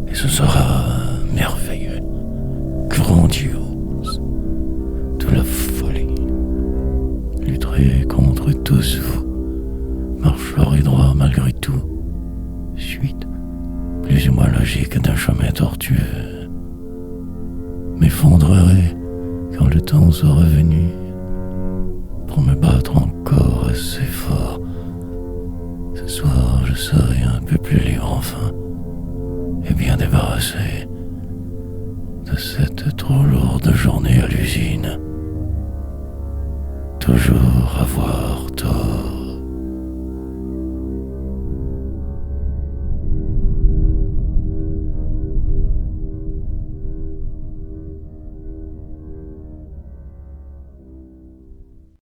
et ce sera merveilleux, grandiose, de la folie. Lutterai contre tous vous, marcherai droit malgré tout, suite plus ou moins logique d'un chemin tortueux. M'effondrerai quand le temps sera venu pour me battre encore assez fort. Ce soir, je serai un peu plus libre enfin, et bien débarrassé de cette trop lourde journée à l'usine. Toujours avoir